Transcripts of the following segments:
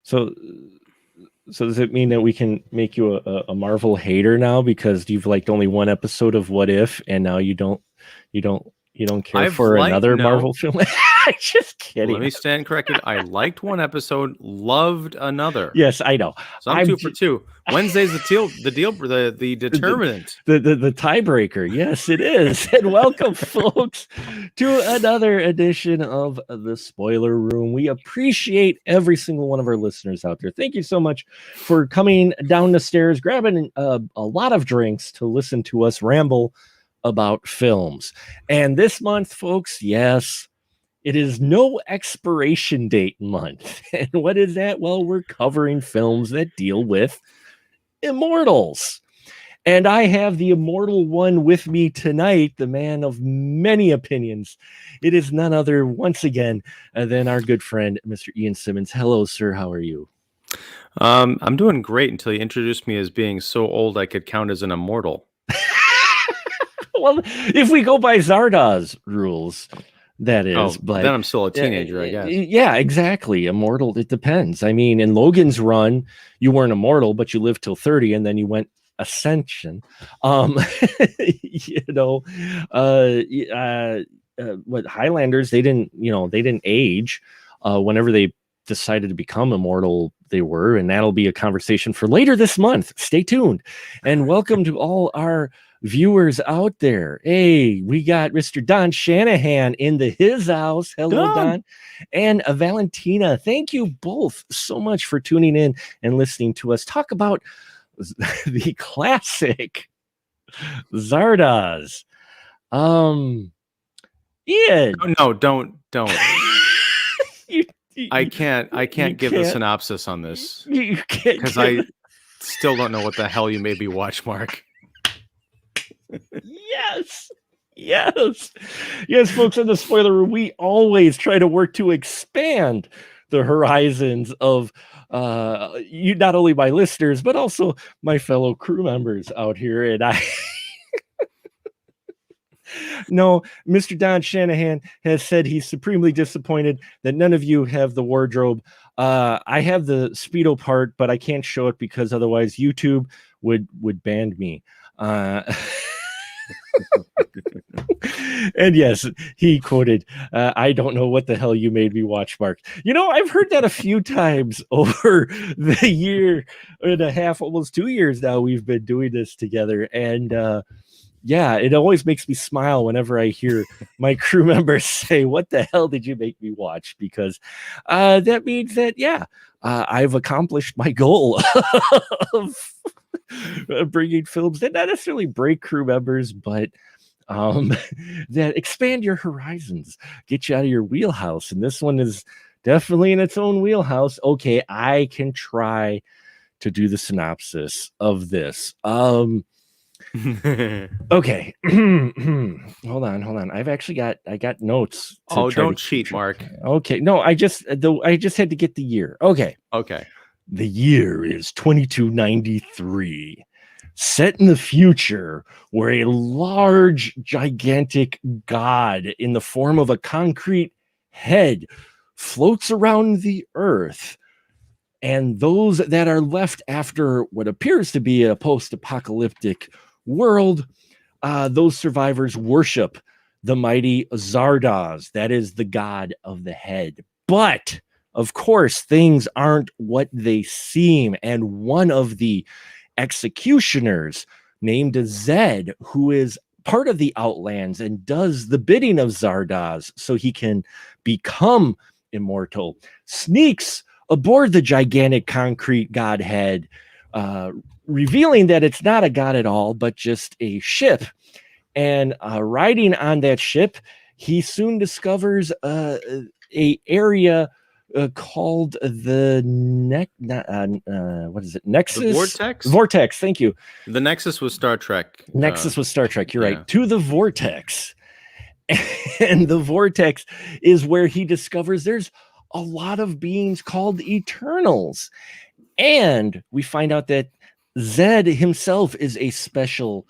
So, so does it mean that we can make you a Marvel hater now because you've liked only one episode of What If, and now you don't you don't care I've for liked another no. Marvel film? I'm just kidding. Let me stand corrected. I liked one episode, loved another. Yes, I know. So I'm 2 for 2. Wednesday's the determinant. The tiebreaker. Yes, it is. And welcome, folks, to another edition of the Spoiler Room. We appreciate every single one of our listeners out there. Thank you so much for coming down the stairs, grabbing a lot of drinks to listen to us ramble about films. And this month, folks, yes, it is no expiration date month. And what is that? Well, we're covering films that deal with immortals. And I have the immortal one with me tonight, the man of many opinions. It is none other, once again, than our good friend, Mr. Ian Simmons. Hello, sir. How are you? I'm doing great until you introduced me as being so old I could count as an immortal. Well, if we go by Zardoz rules, that is, but then I'm still a teenager, I guess. Yeah, exactly. Immortal, it depends. I mean, in Logan's run, you weren't immortal, but you lived till 30, and then you went ascension. What Highlanders, they didn't age. Whenever they decided to become immortal, they were, and that'll be a conversation for later this month. Stay tuned. And welcome to all our viewers out there. Hey, we got Mr. Don Shanahan in his house. Hello, Don. And Valentina. Thank you both so much for tuning in and listening to us talk about the classic Zardoz. Ian. No, don't. I can't give the synopsis on this. You can't, because I still don't know what the hell you made me watch, Mark. Yes, folks, in the Spoiler Room, we always try to work to expand the horizons of you, not only my listeners, but also my fellow crew members out here. And I no, Mr. Don Shanahan has said he's supremely disappointed that none of you have the wardrobe. I have the Speedo part, but I can't show it because otherwise YouTube would ban me. And yes, he quoted, I don't know what the hell you made me watch, Mark. I've heard that a few times over the year and a half, almost 2 years now we've been doing this together. And yeah, it always makes me smile whenever I hear my crew members say, what the hell did you make me watch? Because that means that, I've accomplished my goal of bringing films that not necessarily break crew members, but that expand your horizons, get you out of your wheelhouse. And this one is definitely in its own wheelhouse. Okay, I can try to do the synopsis of this. Okay. hold on. I got notes. Don't cheat, Mark. Okay. No, I just had to get the year. Okay. The year is 2293. Set in the future, where a large, gigantic god in the form of a concrete head floats around the earth. And those that are left after what appears to be a post-apocalyptic world, those survivors worship the mighty Zardoz. That is the god of the head. But, of course, things aren't what they seem. And one of the executioners, named Zed, who is part of the Outlands and does the bidding of Zardoz so he can become immortal, sneaks aboard the gigantic concrete godhead, revealing that it's not a god at all, but just a ship. And riding on that ship, he soon discovers a area called the what is it? Nexus? The Vortex? Vortex, thank you. The Nexus was Star Trek. Nexus was Star Trek, you're right. To the Vortex. And the Vortex is where he discovers there's a lot of beings called Eternals. And we find out that Zed himself is a special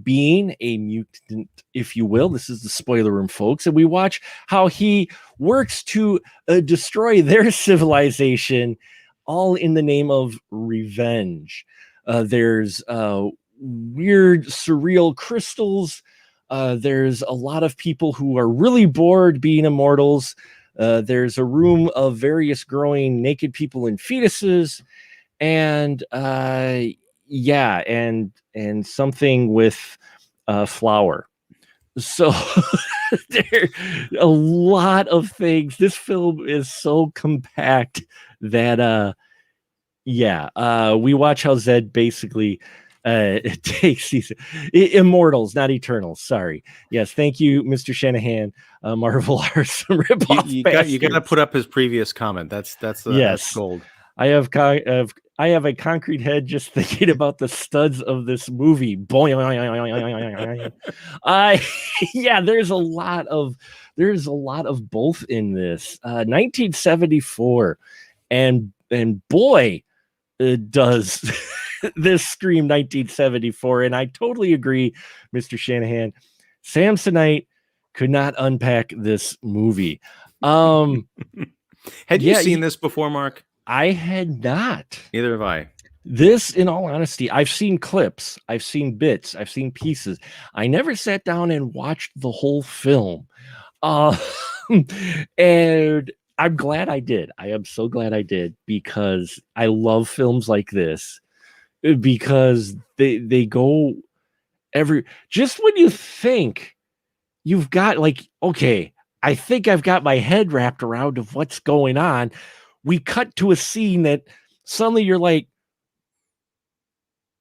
being, a mutant, if you will. This is the Spoiler Room, folks. And we watch how he works to destroy their civilization all in the name of revenge. There's weird, surreal crystals. There's a lot of people who are really bored being immortals. There's a room of various growing naked people and fetuses, and yeah, and something with flour. So there a lot of things. This film is so compact that we watch how Zed basically takes these immortals, not eternals. Sorry. Yes, thank you, Mr. Shanahan. Marvel are some ripoff. You got to put up his previous comment. That's gold. I have a concrete head just thinking about the studs of this movie. Boy, there's a lot of both in this. 1974, and boy, it does this scream 1974. And I totally agree, Mr. Shanahan. Samsonite could not unpack this movie. Had you seen this before, Mark? I had not. Neither have I. This, in all honesty, I've seen clips, I've seen bits, I've seen pieces. I never sat down and watched the whole film. And I'm glad I did. I am so glad I did, because I love films like this, because they go just when you think you've got okay, I think I've got my head wrapped around of what's going on, we cut to a scene that suddenly you're like,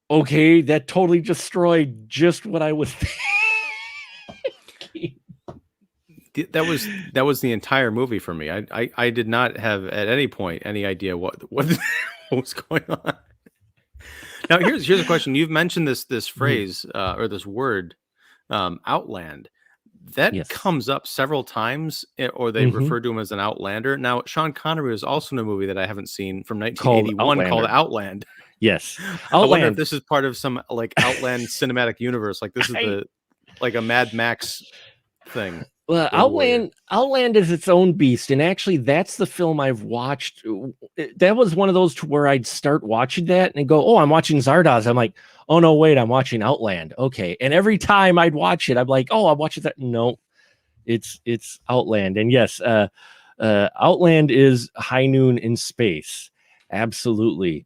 okay, that totally destroyed just what I was thinking. That was the entire movie for me. I did not have at any point any idea what was going on. Now here's a question. You've mentioned this phrase or this word, outland. That comes up several times, or they refer to him as an outlander. Now, Sean Connery was also in a movie that I haven't seen from 1981 called Outland. Yes, I wonder if this is part of some Outland cinematic universe. This is a Mad Max thing. Well, Outland is its own beast, and actually, that's the film I've watched. That was one of those to where I'd start watching that and go, "Oh, I'm watching Zardoz." I'm like, "Oh no, wait, I'm watching Outland." Okay, and every time I'd watch it, I'm like, "Oh, I'm watching that." No, it's Outland, and yes, Outland is High Noon in Space. Absolutely,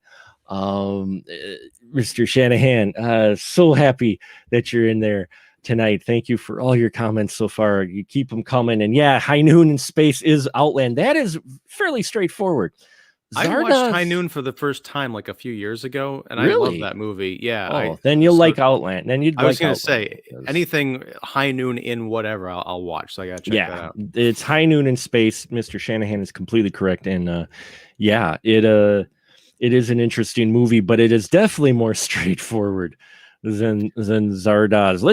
Mr. Shanahan. So happy that you're in there tonight. Thank you for all your comments so far. You keep them coming. And yeah, High Noon in Space is Outland. That is fairly straightforward. I watched High Noon for the first time a few years ago, and I love that movie. Yeah. Then you'll like Outland. Then I was going to say anything High Noon in whatever I'll watch. So I got to check that out. It's High Noon in Space. Mr. Shanahan is completely correct. And it is an interesting movie, but it is definitely more straightforward than Zardoz.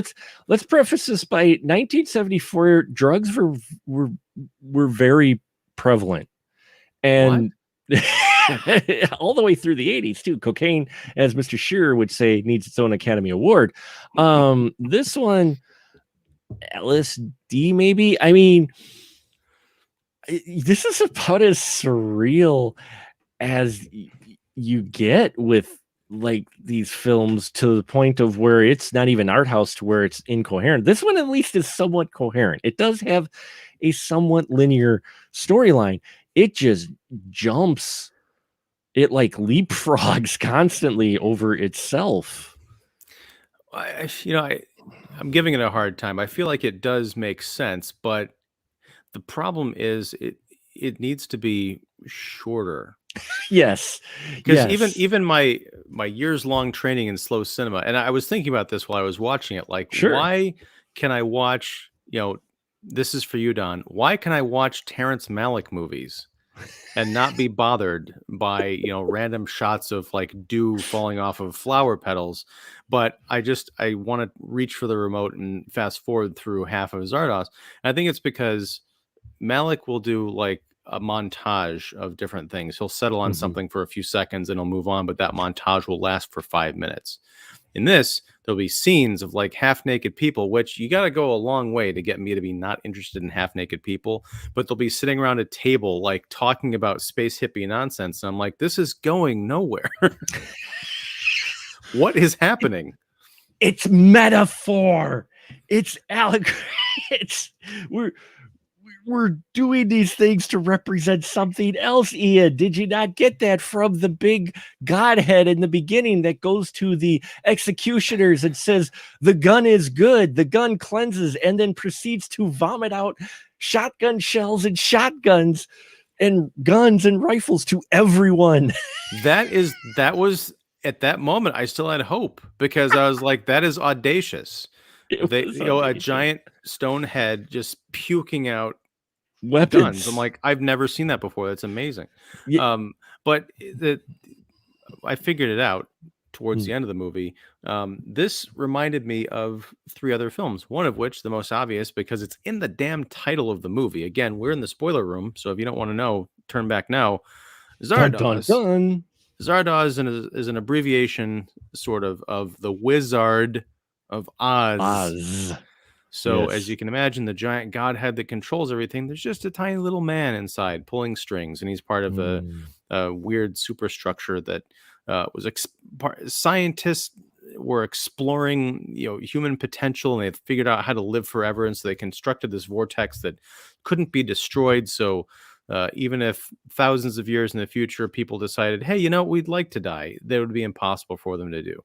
Let's preface this by 1974. Drugs were very prevalent, and all the way through the 80s too. Cocaine, as Mr. Shearer would say, needs its own Academy Award. This one, LSD, maybe. I mean, this is about as surreal as you get with these films, to the point of where it's not even art house, to where it's incoherent. This one at least is somewhat coherent. It does have a somewhat linear storyline. It just jumps. It leapfrogs constantly over itself. I'm giving it a hard time. I feel like it does make sense, but the problem is it needs to be shorter. Yes, because even my years-long training in slow cinema, and I was thinking about this while I was watching it, why can I watch, this is for you, Don, why can I watch Terrence Malick movies and not be bothered by random shots of dew falling off of flower petals, but I want to reach for the remote and fast forward through half of Zardoz? And I think it's because Malick will do a montage of different things. He'll settle on something for a few seconds and he'll move on, but that montage will last for 5 minutes. In this, there'll be scenes of like half-naked people, which you got to go a long way to get me to be not interested in half-naked people, but they'll be sitting around a table like talking about space hippie nonsense. And I'm like, this is going nowhere. What is happening? It's metaphor. It's allegory. We're doing these things to represent something else, Ian. Did you not get that from the big Godhead in the beginning that goes to the executioners and says, the gun is good, the gun cleanses, and then proceeds to vomit out shotgun shells and shotguns and guns and rifles to everyone? That was at that moment, I still had hope because I was like, that is audacious. A giant stone head just puking out weapons. Guns. I'm like, I've never seen that before. That's amazing. Yeah. But I figured it out towards the end of the movie. This reminded me of 3 other films, one of which, the most obvious, because it's in the damn title of the movie. Again, we're in the spoiler room, so if you don't want to know, turn back now. Zardoz. Dun, dun, dun. Zardoz is an abbreviation, sort of the Wizard of Oz. So as you can imagine, the giant godhead that controls everything, there's just a tiny little man inside pulling strings, and he's part of a weird superstructure that was scientists were exploring, human potential, and they figured out how to live forever, and so they constructed this vortex that couldn't be destroyed. So even if thousands of years in the future people decided, hey, we'd like to die, that would be impossible for them to do.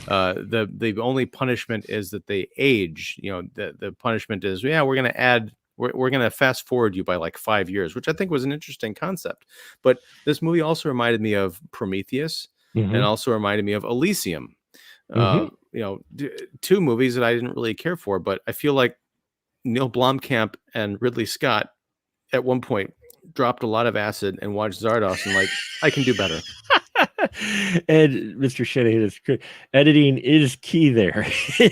The only punishment is that they age. The punishment is, we're going to fast forward you by like 5 years, which I think was an interesting concept. But this movie also reminded me of Prometheus and also reminded me of Elysium. 2 movies that I didn't really care for, but I feel like Neil Blomkamp and Ridley Scott at one point dropped a lot of acid and watched Zardoz and like, I can do better. And Mr. Shanahan is correct. Editing is key there.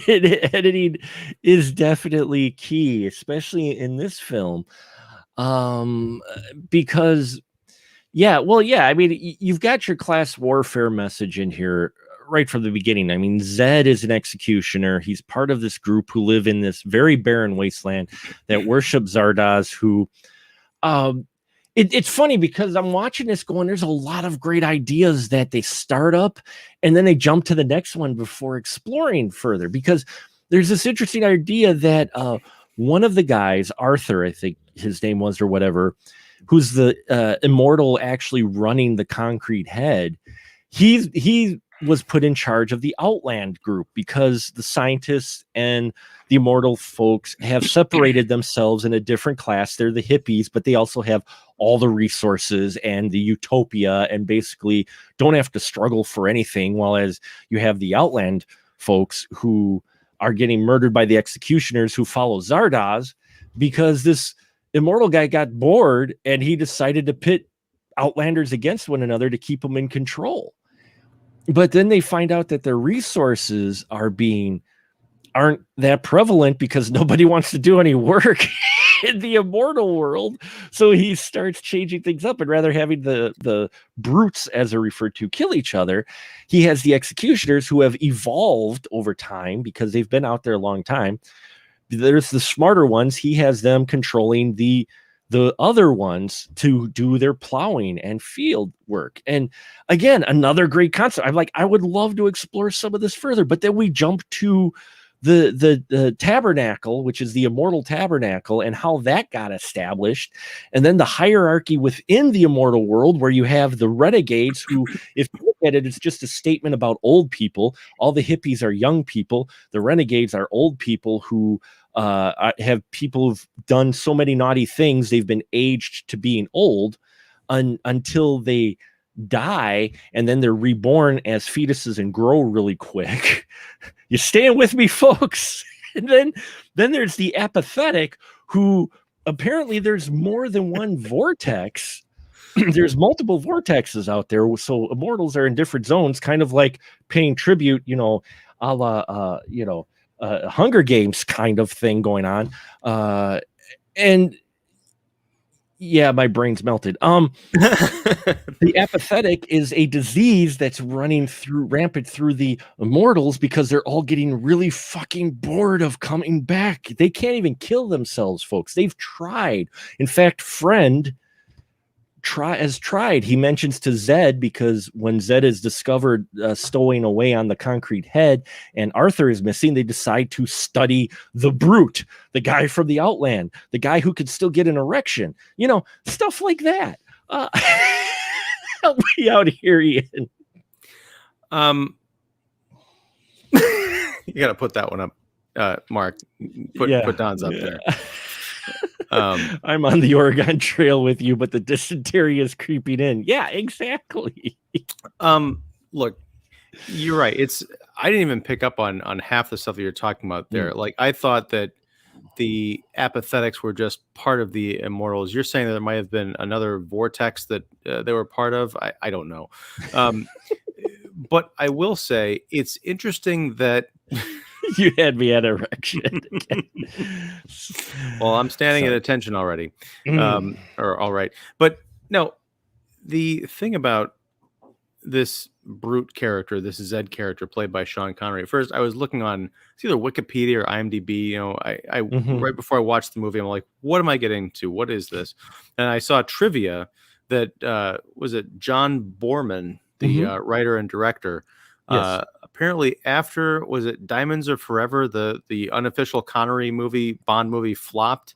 Editing is definitely key, especially in this film. Because I mean, you've got your class warfare message in here right from the beginning. I mean, Zed is an executioner. He's part of this group who live in this very barren wasteland that worship Zardoz, who it's funny because I'm watching this going, there's a lot of great ideas that they start up and then they jump to the next one before exploring further, because there's this interesting idea that one of the guys, Arthur, I think his name was, or whatever, who's the immortal actually running the concrete head, he was put in charge of the Outland group because the scientists and the immortal folks have separated themselves in a different class. They're the hippies, but they also have all the resources and the utopia and basically don't have to struggle for anything. While as you have the Outland folks who are getting murdered by the executioners who follow Zardoz because this immortal guy got bored and he decided to pit Outlanders against one another to keep them in control. But then they find out that their resources aren't that prevalent because nobody wants to do any work in the immortal world. So he starts changing things up, and rather having the brutes, as they're referred to, kill each other, he has the executioners who have evolved over time because they've been out there a long time. There's the smarter ones. He has them controlling the other ones to do their plowing and field work. And again, another great concept. I'm like, I would love to explore some of this further, but then we jump to the tabernacle, which is the immortal tabernacle, and how that got established. And then the hierarchy within the immortal world, where you have the renegades who, if you look at it, it's just a statement about old people. All the hippies are young people. The renegades are old people who have people who've done so many naughty things, they've been aged to being old until they die, and then they're reborn as fetuses and grow really quick. You staying with me, folks? And then there's the apathetic, who apparently there's more than one vortex. There's multiple vortexes out there, so immortals are in different zones, kind of like paying tribute, a la Hunger Games kind of thing going on. And Yeah, my brain's melted. The apathetic is a disease that's running rampant through the immortals because they're all getting really fucking bored of coming back. They can't even kill themselves, folks. They've tried. In fact, Friend has tried. He mentions to Zed, because when Zed is discovered stowing away on the concrete head and Arthur is missing, they decide to study the Brute, the guy from the Outland, the guy who could still get an erection, stuff like that. Help me out here, Ian. You got to put that one up, Mark. Put Don's up there. I'm on the Oregon Trail with you, but the dysentery is creeping in. Yeah, exactly. Look, you're right. I didn't even pick up on half the stuff that you're talking about there. Like, I thought that the apathetics were just part of the immortals. You're saying that there might have been another vortex that they were part of. I don't know. But I will say it's interesting that you had me at erection. Well, I'm standing at attention already. Or all right. But no, the thing about this Brute character, this Zed character played by Sean Connery. At first, I was looking on either Wikipedia or IMDb. I right before I watched the movie, I'm like, what am I getting to? What is this? And I saw trivia that was it John Boorman, the writer and director. Yes. Apparently, after was it Diamonds Are Forever, the unofficial Connery movie, Bond movie flopped.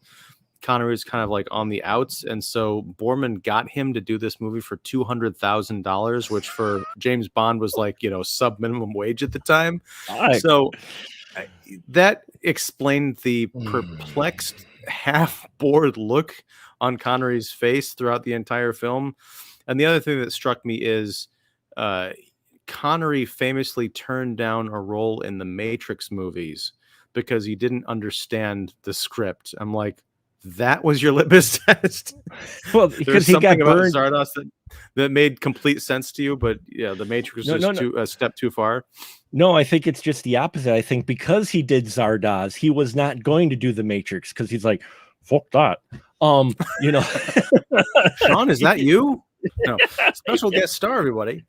Connery was kind of like on the outs, and so Boorman got him to do this movie for $200,000, which for James Bond was like sub minimum wage at the time. So that explained the perplexed, half bored look on Connery's face throughout the entire film. And the other thing that struck me is Connery famously turned down a role in the Matrix movies because he didn't understand the script. I'm like, that was your litmus test? Well, because he got burned. About Zardoz that made complete sense to you, but yeah, the Matrix was a step too far. No, I think it's just the opposite. I think because he did Zardoz, he was not going to do the Matrix because he's like, fuck that. Sean, is that you? No, special guest star, everybody.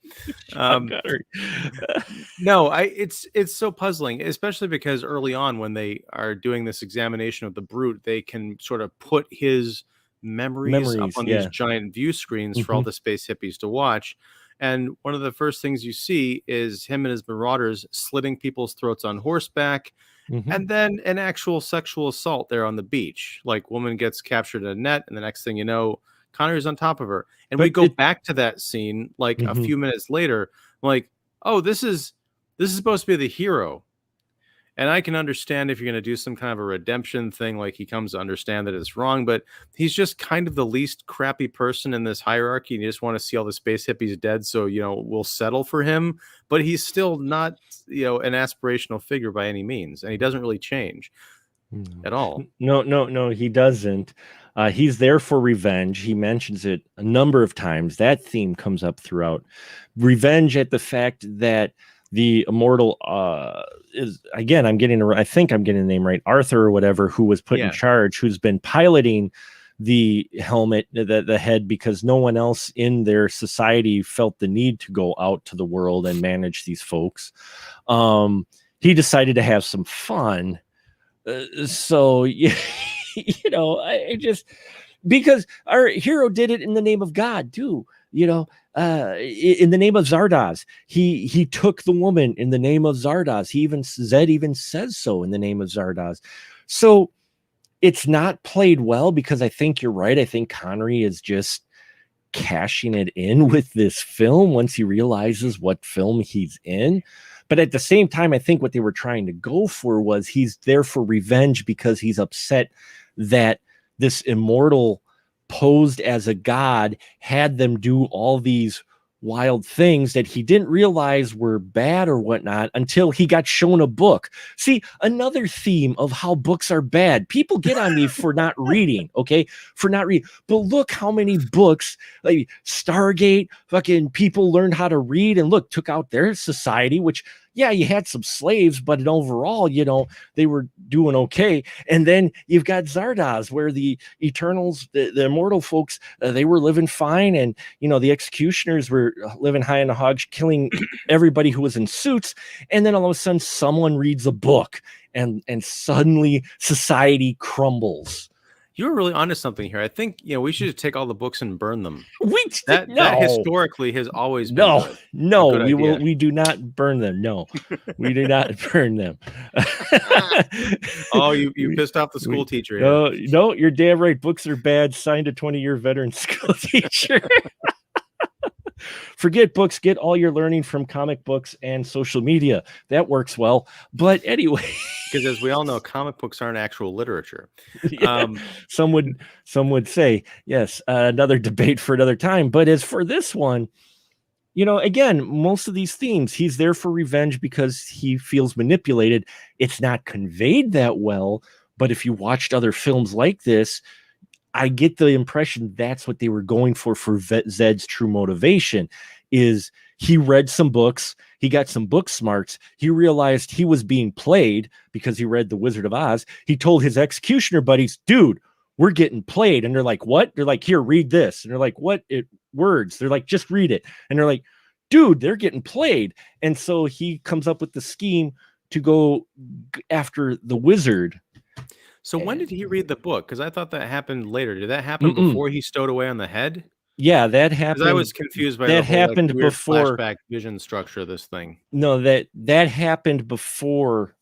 No, it's so puzzling, especially because early on when they are doing this examination of the Brute, they can sort of put his memories up on these giant view screens for all the space hippies to watch. And one of the first things you see is him and his marauders slitting people's throats on horseback. And then an actual sexual assault there on the beach. Like, woman gets captured in a net, and the next thing you know, Connery's on top of her. And we go back to that scene like a few minutes later, like, oh, this is supposed to be the hero. And I can understand if you're going to do some kind of a redemption thing, like he comes to understand that it's wrong, but he's just kind of the least crappy person in this hierarchy. And you just want to see all the space hippies dead. So, we'll settle for him, but he's still not, an aspirational figure by any means. And he doesn't really change at all. No, he doesn't. He's there for revenge. He mentions it a number of times. That theme comes up throughout. Revenge at the fact that the immortal is, again, I think I'm getting the name right, Arthur or whatever, who was put in charge, who's been piloting the helmet, the head, because no one else in their society felt the need to go out to the world and manage these folks. He decided to have some fun. I just, because our hero did it in the name of God too, in the name of Zardoz. He took the woman in the name of Zardoz. Zed even says so in the name of Zardoz. So it's not played well, because I think you're right. I think Connery is just cashing it in with this film once he realizes what film he's in. But at the same time, I think what they were trying to go for was he's there for revenge because he's upset that this immortal posed as a god had them do all these wild things that he didn't realize were bad or whatnot until he got shown a book. See, another theme of how books are bad. People get on me for not reading, okay? For not reading. But look how many books, like Stargate, fucking people learned how to read and look, took out their society, which, yeah, you had some slaves, but overall, they were doing okay. And then you've got Zardoz, where the Eternals, the immortal folks, they were living fine. And, the executioners were living high in the hogs, killing everybody who was in suits. And then all of a sudden, someone reads a book and suddenly society crumbles. You're really onto something here. I think we should take all the books and burn them. That historically has always been good. We do not burn them. No, we do not burn them. Oh, you pissed off the school teacher. No, you're damn right. Books are bad. Signed a 20-year veteran school teacher. Forget books, get all your learning from comic books and social media. That works well. But anyway, because as we all know, comic books aren't actual literature. Yeah, some would say, yes, another debate for another time. But as for this one, again, most of these themes, he's there for revenge because he feels manipulated. It's not conveyed that well, but if you watched other films like this, I get the impression that's what they were going for Zed's true motivation. Is he read some books, he got some book smarts, he realized he was being played because he read The Wizard of Oz. He told his executioner buddies, dude, we're getting played. And they're like, what? They're like, here, read this. And they're like, what? Words. They're like, just read it. And they're like, dude, they're getting played. And so he comes up with the scheme to go after the wizard. So when did he read the book? Because I thought that happened later. Did that happen before he stowed away on the head? Yeah, that happened. I was confused by that happened before flashback vision structure of this thing. No, that happened before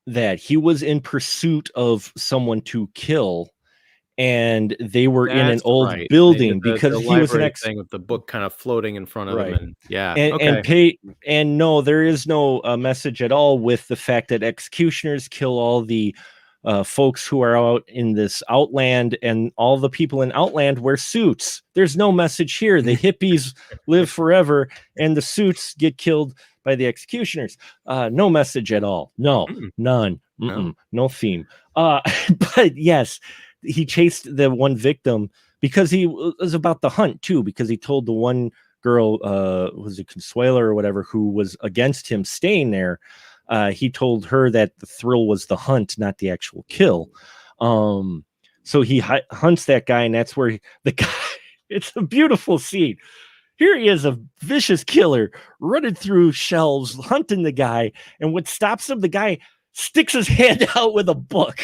that. He was in pursuit of someone to kill, and they were in an old building because he was an thing with the book kind of floating in front of him. And, yeah, and no, there is no message at all with the fact that executioners kill all the folks who are out in this Outland, and all the people in Outland wear suits. There's no message here. The hippies live forever, and the suits get killed by the executioners. No message at all. No, none. No theme. But yes, he chased the one victim because he was about the hunt too, because he told the one girl, was it Consuelo or whatever, who was against him staying there. He told her that the thrill was the hunt, not the actual kill. So he hunts that guy, and that's where the guy, it's a beautiful scene. Here he is, a vicious killer running through shelves, hunting the guy. And what stops him, the guy sticks his hand out with a book.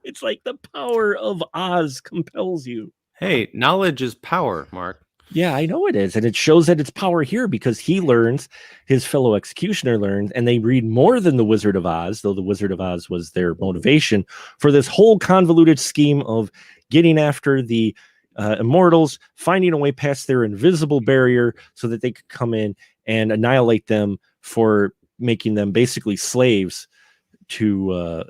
It's like the power of Oz compels you. Hey, knowledge is power, Mark. Yeah, I know it is. And it shows that it's power here because he learns, his fellow executioner learns, and they read more than The Wizard of Oz, though The Wizard of Oz was their motivation for this whole convoluted scheme of getting after the immortals, finding a way past their invisible barrier so that they could come in and annihilate them for making them basically slaves to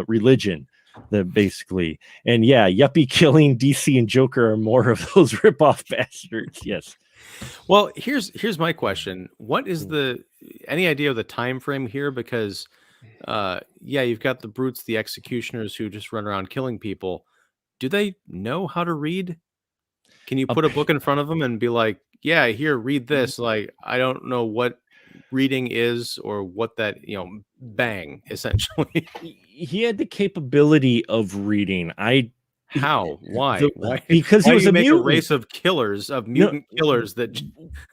religion. Basically, and yeah, yuppie killing, DC and Joker are more of those ripoff bastards. Yes. Well, here's my question. What is any idea of the time frame here? Because you've got the brutes, the executioners who just run around killing people. Do they know how to read? Can you put a book in front of them and be like, yeah, here, read this? Like, I don't know what reading is or what that, bang, essentially. He had the capability of reading. How? Why? Why? Because he was a mutant. A race of killers, of mutant killers that.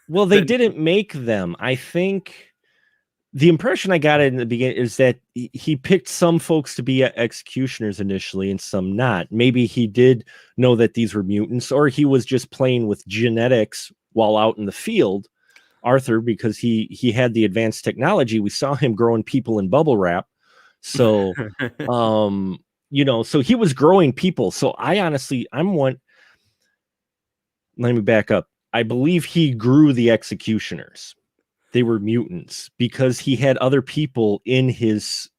Well, they didn't make them. I think the impression I got in the beginning is that he picked some folks to be executioners initially and some not. Maybe he did know that these were mutants, or he was just playing with genetics while out in the field. Arthur, because he had the advanced technology. We saw him growing people in bubble wrap. So, so he was growing people. So let me back up. I believe he grew the executioners. They were mutants because he had other people in his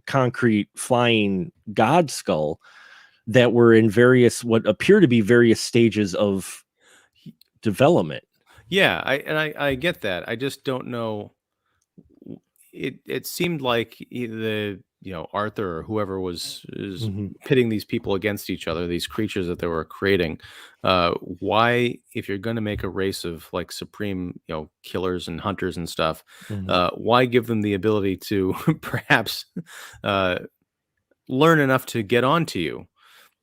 concrete flying god skull that were in what appear to be various stages of development. Yeah, I get that. I just don't know. It seemed like Arthur or whoever is pitting these people against each other, these creatures that they were creating. Why, if you're going to make a race of like supreme, killers and hunters and stuff, why give them the ability to perhaps learn enough to get onto you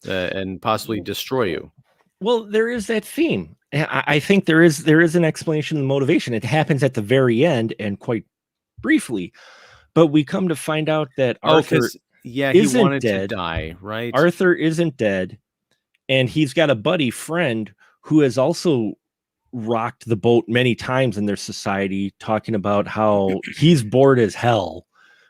and possibly destroy you? Well, there is that theme. I think there is an explanation and motivation. It happens at the very end and quite briefly, but we come to find out that Arthur he wanted to die, right? Arthur isn't dead, and he's got a buddy friend who has also rocked the boat many times in their society, talking about how he's bored as hell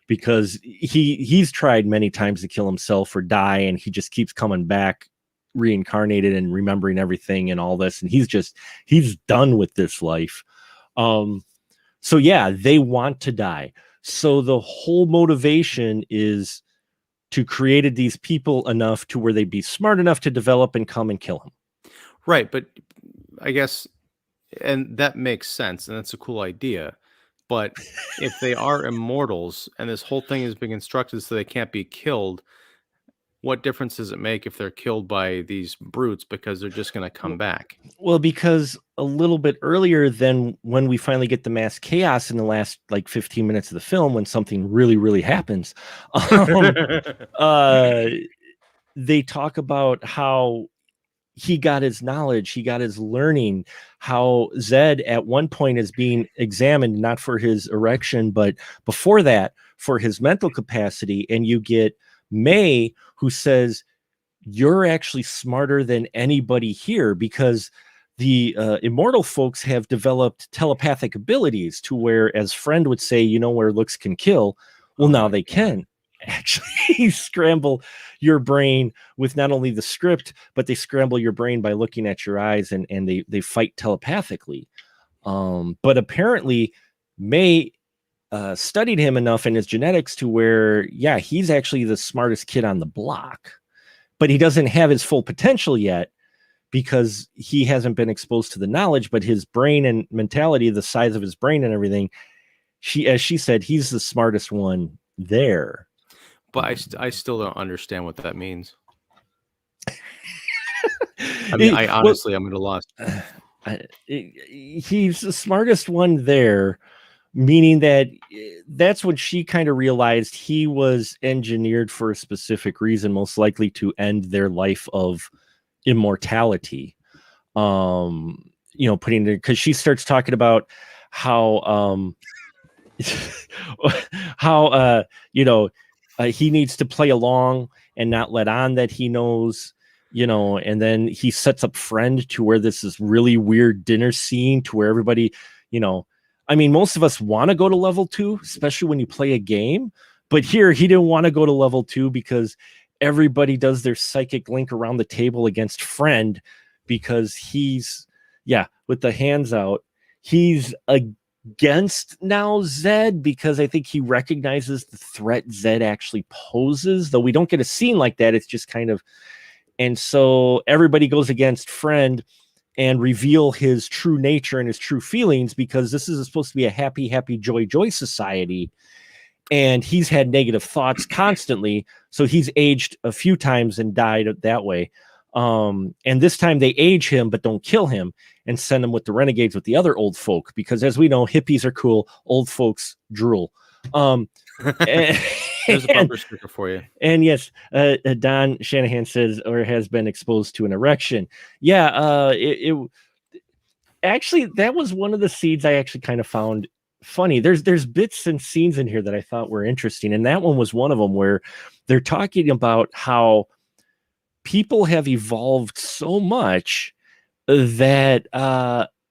because he's tried many times to kill himself or die, and he just keeps coming back reincarnated and remembering everything and all this, and he's done with this life. So yeah, they want to die. So the whole motivation is to create these people enough to where they'd be smart enough to develop and come and kill him. Right, but I guess, and that makes sense, and that's a cool idea. But if they are immortals and this whole thing is being constructed so they can't be killed, what difference does it make if they're killed by these brutes because they're just going to come back? Well, because a little bit earlier than when we finally get the mass chaos in the last like 15 minutes of the film, when something really, really happens, they talk about how he got his knowledge, he got his learning, how Zed at one point is being examined, not for his erection, but before that, for his mental capacity. And you get May, who says, you're actually smarter than anybody here, because the immortal folks have developed telepathic abilities to where, as Friend would say, where looks can kill. Well, now they can actually scramble your brain with not only the script, but they scramble your brain by looking at your eyes, and they fight telepathically. But apparently May studied him enough in his genetics to where, yeah, he's actually the smartest kid on the block, but he doesn't have his full potential yet because he hasn't been exposed to the knowledge. But his brain and mentality, the size of his brain and everything, as she said, he's the smartest one there. But I still don't understand what that means. I mean, I'm at a loss. He's the smartest one there, meaning that's what she kind of realized. He was engineered for a specific reason, most likely to end their life of immortality. Putting it, because she starts talking about how he needs to play along and not let on that he knows, and then he sets up Friend to where this is really weird dinner scene to where everybody, I mean, most of us want to go to level 2, especially when you play a game. But here, he didn't want to go to level 2 because everybody does their psychic link around the table against Friend, because he's, with the hands out, he's against now Zed, because I think he recognizes the threat Zed actually poses, though we don't get a scene like that. It's just kind of, and so everybody goes against Friend and reveal his true nature and his true feelings, because this is supposed to be a happy, happy, joy society. And he's had negative thoughts constantly. So he's aged a few times and died that way. And this time they age him, but don't kill him, and send him with the renegades with the other old folk, because as we know, hippies are cool. Old folks drool. There's a bumper sticker for you. And yes, Don Shanahan says, or has been exposed to an erection. Yeah, it actually, that was one of the scenes I actually kind of found funny. There's bits and scenes in here that I thought were interesting, and that one was one of them, where they're talking about how people have evolved so much that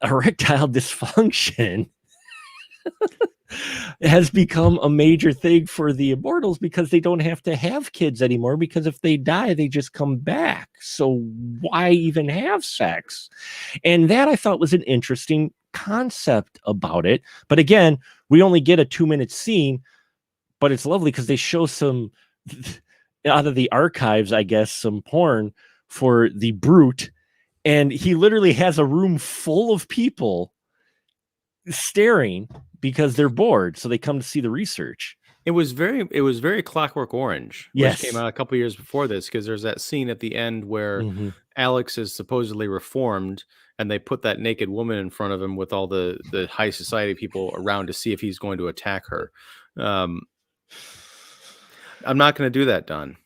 erectile dysfunction has become a major thing for the immortals, because they don't have to have kids anymore, because if they die, they just come back. So why even have sex? And that I thought was an interesting concept about it. But again, we only get a 2-minute scene, but it's lovely because they show some out of the archives, I guess, some porn for the brute, And he literally has a room full of people staring because they're bored. So they come to see the research. It was very Clockwork Orange, which came Yes. out a couple years before this, because there's that scene at the end where Alex is supposedly reformed, and they put that naked woman in front of him with all the high society people around to see if he's going to attack her. I'm not going to do that, Don.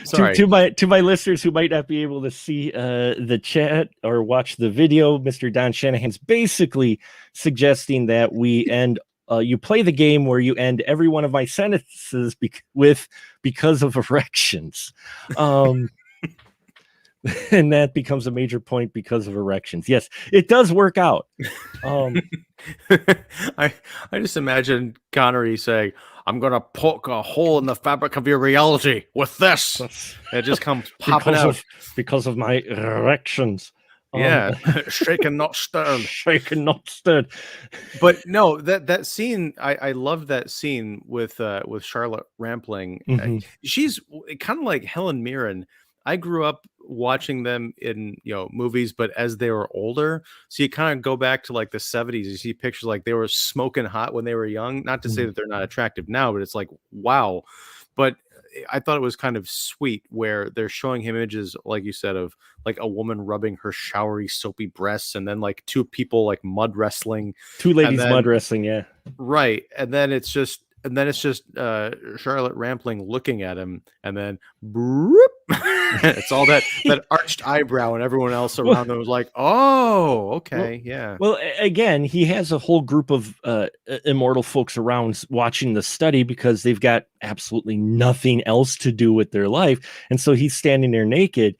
Sorry. To my listeners who might not be able to see the chat or watch the video, Mr. Don Shanahan's basically suggesting that we end. You play the game where you end every one of my sentences because of erections. And that becomes a major point because of erections. Yes, it does work out. I just imagine Connery saying, "I'm gonna poke a hole in the fabric of your reality with this." It just comes popping out because of my erections. Yeah, shaken not stirred. Shaken not stirred. But no, that scene, I loved that scene with Charlotte Rampling. She's kind of like Helen Mirren. I grew up watching them in movies, but as they were older, so you kind of go back to like the 70s. You see pictures like they were smoking hot when they were young. Not to say that they're not attractive now, but it's like wow. But I thought it was kind of sweet where they're showing him images, like you said, of like a woman rubbing her showery, soapy breasts, and then like two people like mud wrestling, two ladies mud wrestling, yeah, right. And then it's just Charlotte Rampling looking at him, and then it's all that arched eyebrow, and everyone else around them was like, "Oh, okay, yeah." Well, again, he has a whole group of immortal folks around watching the study because they've got absolutely nothing else to do with their life, and so he's standing there naked.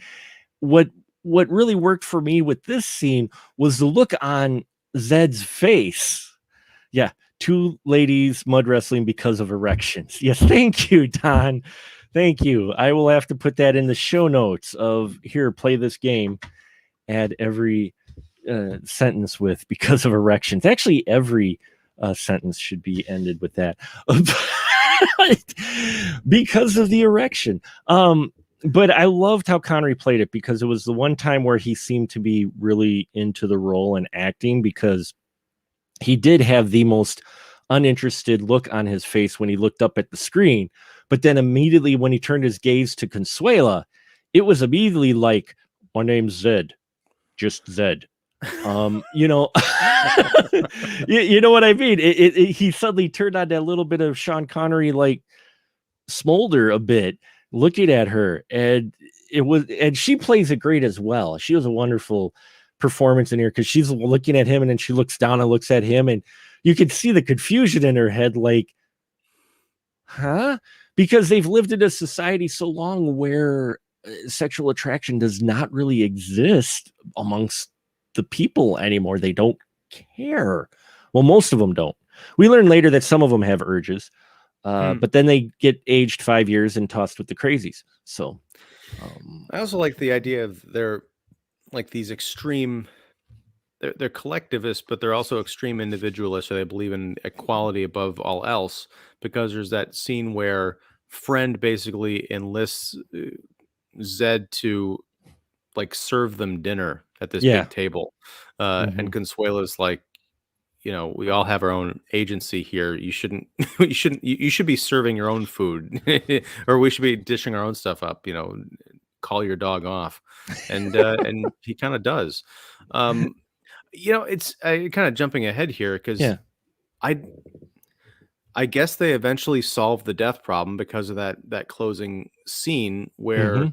What really worked for me with this scene was the look on Zed's face. Yeah. Two ladies mud wrestling because of erections. Yes, thank you, Don. Thank you. I will have to put that in the show notes of here, play this game. Add every sentence with because of erections. Actually, every sentence should be ended with that. Because of the erection. But I loved how Connery played it because it was the one time where he seemed to be really into the role and acting, because he did have the most uninterested look on his face when he looked up at the screen. But then immediately when he turned his gaze to Consuela, it was immediately like, my name's Zed, just Zed. You know what I mean? He suddenly turned on that little bit of Sean Connery, like smolder a bit, looking at her. And she plays it great as well. She was a wonderful performance in here because she's looking at him and then she looks down and looks at him, and you can see the confusion in her head, like, huh? Because they've lived in a society so long where sexual attraction does not really exist amongst the people anymore. They don't care. Well, most of them don't. We learn later that some of them have urges, but then they get aged 5 years and tossed with the crazies. So I also like the idea of they're like these extreme, they're collectivists, but they're also extreme individualists, so they believe in equality above all else, because there's that scene where Friend basically enlists Zed to like serve them dinner at this big table, and Consuela's like, we all have our own agency here. You shouldn't you should be serving your own food or we should be dishing our own stuff up, call your dog off. And he kind of does. It's kind of jumping ahead here because I guess they eventually solved the death problem because of that closing scene where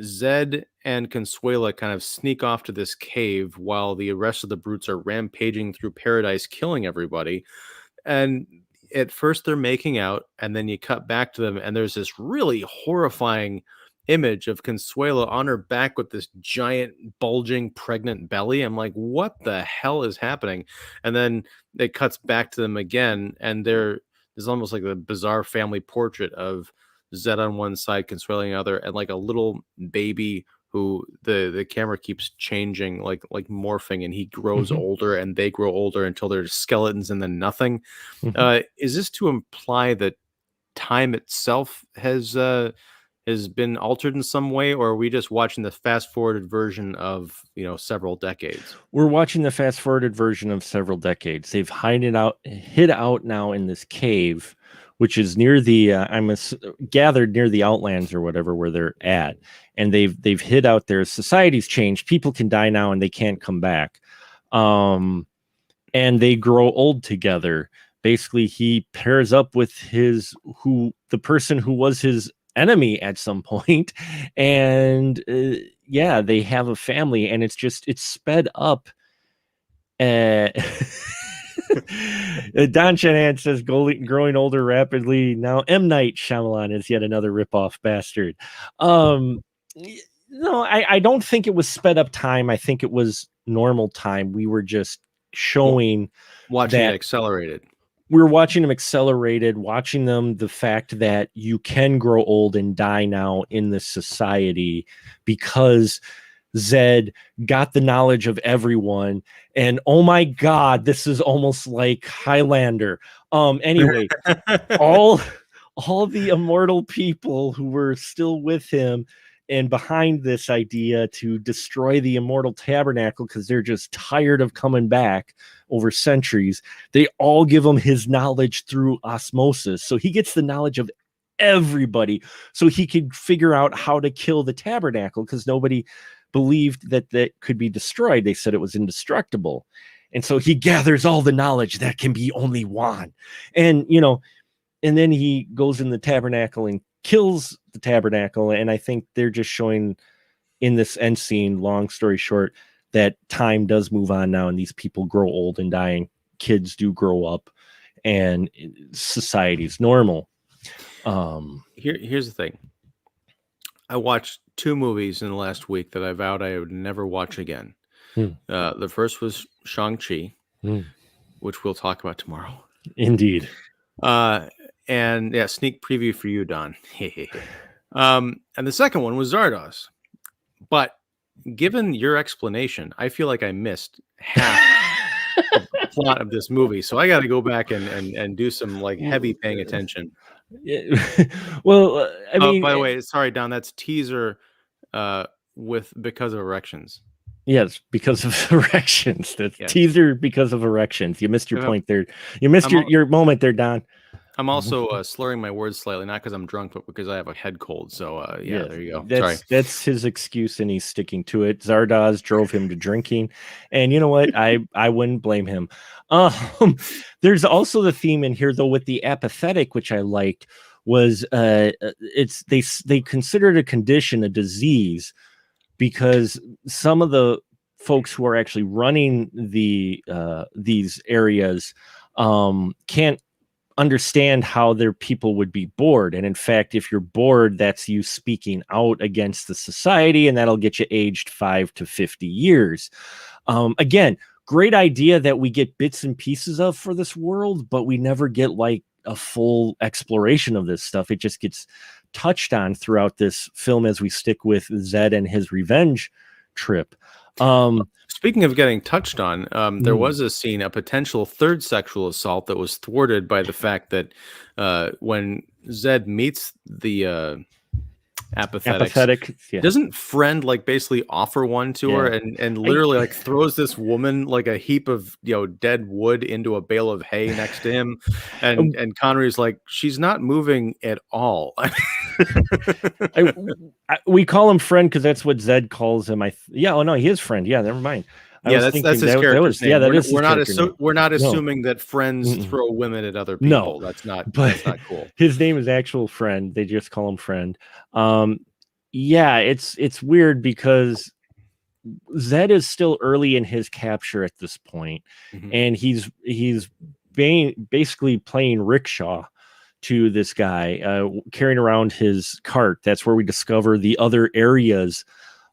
Zed and Consuela kind of sneak off to this cave while the rest of the brutes are rampaging through paradise, killing everybody. And at first they're making out, and then you cut back to them, and there's this really horrifying image of Consuela on her back with this giant bulging pregnant belly. I'm like, what the hell is happening? And then it cuts back to them again, and there's almost like a bizarre family portrait of Zed on one side, Consuela on the other, and like a little baby who the camera keeps changing, like morphing, and he grows older and they grow older until they're skeletons and then nothing. Is this to imply that time itself has has been altered in some way, or are we just watching the fast-forwarded version of, several decades? We're watching the fast-forwarded version of several decades. They've hid out now in this cave, which is near the gathered near the Outlands or whatever where they're at, and they've hid out there. Society's changed. People can die now and they can't come back, and they grow old together. Basically, he pairs up with the person who was his enemy at some point, and they have a family, and it's sped up. Don Shanahan says growing older rapidly. Now M. Night Shyamalan is yet another ripoff bastard. No, I don't think it was sped up time. I think it was normal time. We were just watching it accelerated. We're watching them accelerated, watching them the fact that you can grow old and die now in this society because Zed got the knowledge of everyone. And oh my God, this is almost like Highlander. Anyway, all the immortal people who were still with him and behind this idea to destroy the immortal tabernacle because they're just tired of coming back over centuries, they all give him his knowledge through osmosis. So he gets the knowledge of everybody so he could figure out how to kill the tabernacle because nobody believed that could be destroyed. They said it was indestructible. And so he gathers all the knowledge that can be only one. And, and then he goes in the tabernacle and kills the tabernacle. And I think they're just showing in this end scene, long story short, that time does move on now and these people grow old and die and kids do grow up and society's normal. Here's the thing. I watched 2 movies in the last week that I vowed I would never watch again. The first was Shang-Chi, which we'll talk about tomorrow. Indeed. And sneak preview for you, Don. And the second one was Zardoz. But given your explanation, I feel like I missed half of the plot of this movie. So I got to go back and do some heavy paying attention. Well, I mean, by the way, sorry, Don, that's teaser because of erections. Yes, because of erections. That's teaser because of erections. You missed your point there. You missed your moment there, Don. I'm also slurring my words slightly, not because I'm drunk, but because I have a head cold. So, there you go. Sorry. That's his excuse, and he's sticking to it. Zardoz drove him to drinking, and you know what? I wouldn't blame him. There's also the theme in here, though, with the apathetic, which I liked, was they considered a condition, a disease, because some of the folks who are actually running these areas can't understand how their people would be bored. And in fact, if you're bored, that's you speaking out against the society, and that'll get you aged 5 to 50 years. Again, great idea that we get bits and pieces of for this world, but we never get a full exploration of this stuff. It just gets touched on throughout this film as we stick with Zed and his revenge trip. Speaking of getting touched on, there was a scene, a potential third sexual assault that was thwarted by the fact that when Zed meets the apathetic, doesn't Friend basically offer one to her and literally throws this woman like a heap of dead wood into a bale of hay next to him, and Connery's like, she's not moving at all. We call him Friend because that's what Zed calls him. He is Friend. Yeah, never mind. That's his character's name. We're not assuming that friends throw women at other people. No, that's not cool. His name is actual Friend. They just call him Friend. It's weird because Zed is still early in his capture at this point, and he's basically playing rickshaw to this guy, carrying around his cart. That's where we discover the other areas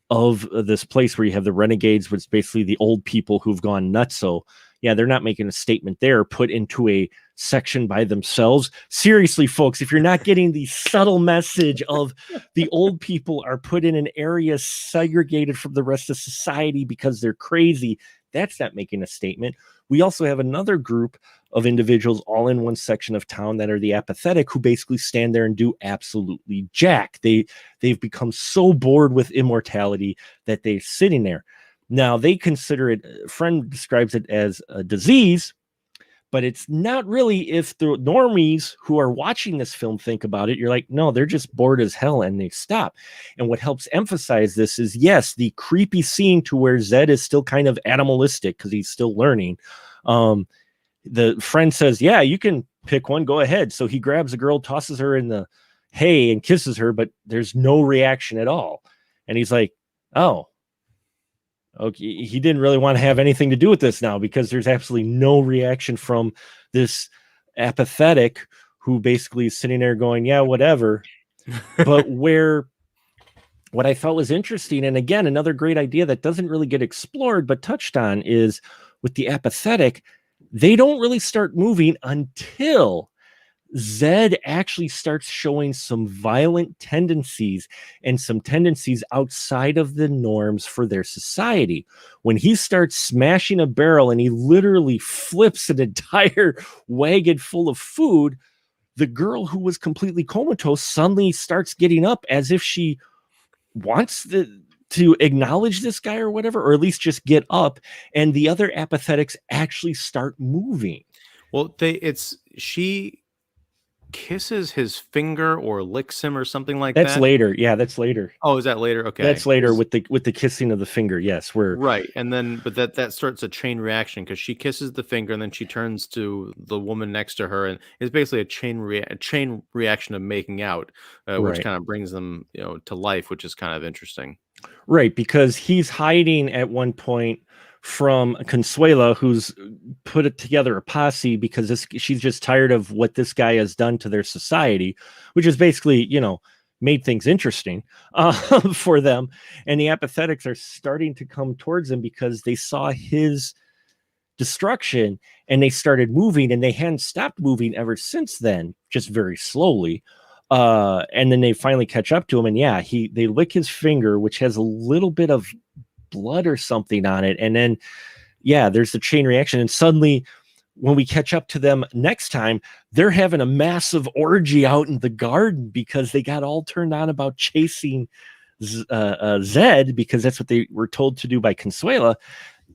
of this place where you have the renegades, which is basically the old people who've gone nuts. So they're not making a statement there, put into a section by themselves. Seriously, folks, if you're not getting the subtle message of the old people are put in an area segregated from the rest of society because they're crazy, that's not making a statement. We also have another group of individuals all in one section of town that are the apathetic, who basically stand there and do absolutely jack. They've become so bored with immortality that they're sitting there. Now they consider it, a friend describes it as a disease, but it's not really. If the normies who are watching this film think about it, you're like, no, they're just bored as hell and they stop. And what helps emphasize this is, yes, the creepy scene to where Zed is still kind of animalistic because he's still learning. The friend says, yeah, you can pick one, go ahead. So he grabs a girl, tosses her in the hay and kisses her, but there's no reaction at all. And he's like, oh, okay, he didn't really want to have anything to do with this now, because there's absolutely no reaction from this apathetic who basically is sitting there going, yeah, whatever. But what I felt was interesting, and again, another great idea that doesn't really get explored but touched on, is with the apathetic, they don't really start moving until Zed actually starts showing some violent tendencies and some tendencies outside of the norms for their society. When he starts smashing a barrel and he literally flips an entire wagon full of food, the girl who was completely comatose suddenly starts getting up as if she wants to acknowledge this guy or whatever, or at least just get up. And the other apathetics actually start moving. Well, she kisses his finger or licks him or something like that. That's later. Yeah, that's later. Oh, is that later? Okay. That's later with the kissing of the finger. Yes, right. And then but that starts a chain reaction, because she kisses the finger and then she turns to the woman next to her, and it's basically a chain reaction of making out, which kind of brings them, to life, which is kind of interesting. Right, because he's hiding at one point from Consuela, who's put it together a posse because she's just tired of what this guy has done to their society, which is basically, made things interesting for them. And the apathetics are starting to come towards him because they saw his destruction and they started moving, and they hadn't stopped moving ever since then, just very slowly. And then they finally catch up to him, and yeah, they lick his finger, which has a little bit of blood or something on it. And then, yeah, there's the chain reaction. And suddenly, when we catch up to them next time, they're having a massive orgy out in the garden because they got all turned on about chasing Zed, because that's what they were told to do by Consuela.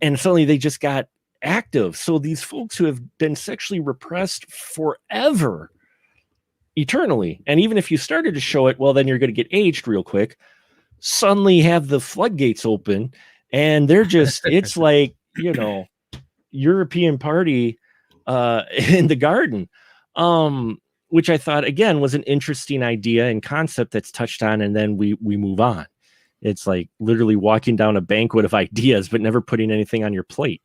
And suddenly they just got active. So these folks who have been sexually repressed forever, eternally, and even if you started to show it, well, then you're going to get aged real quick, suddenly have the floodgates open, and they're just, it's like, European party in the garden, which I thought, again, was an interesting idea and concept that's touched on, and then we move on. It's like literally walking down a banquet of ideas, but never putting anything on your plate.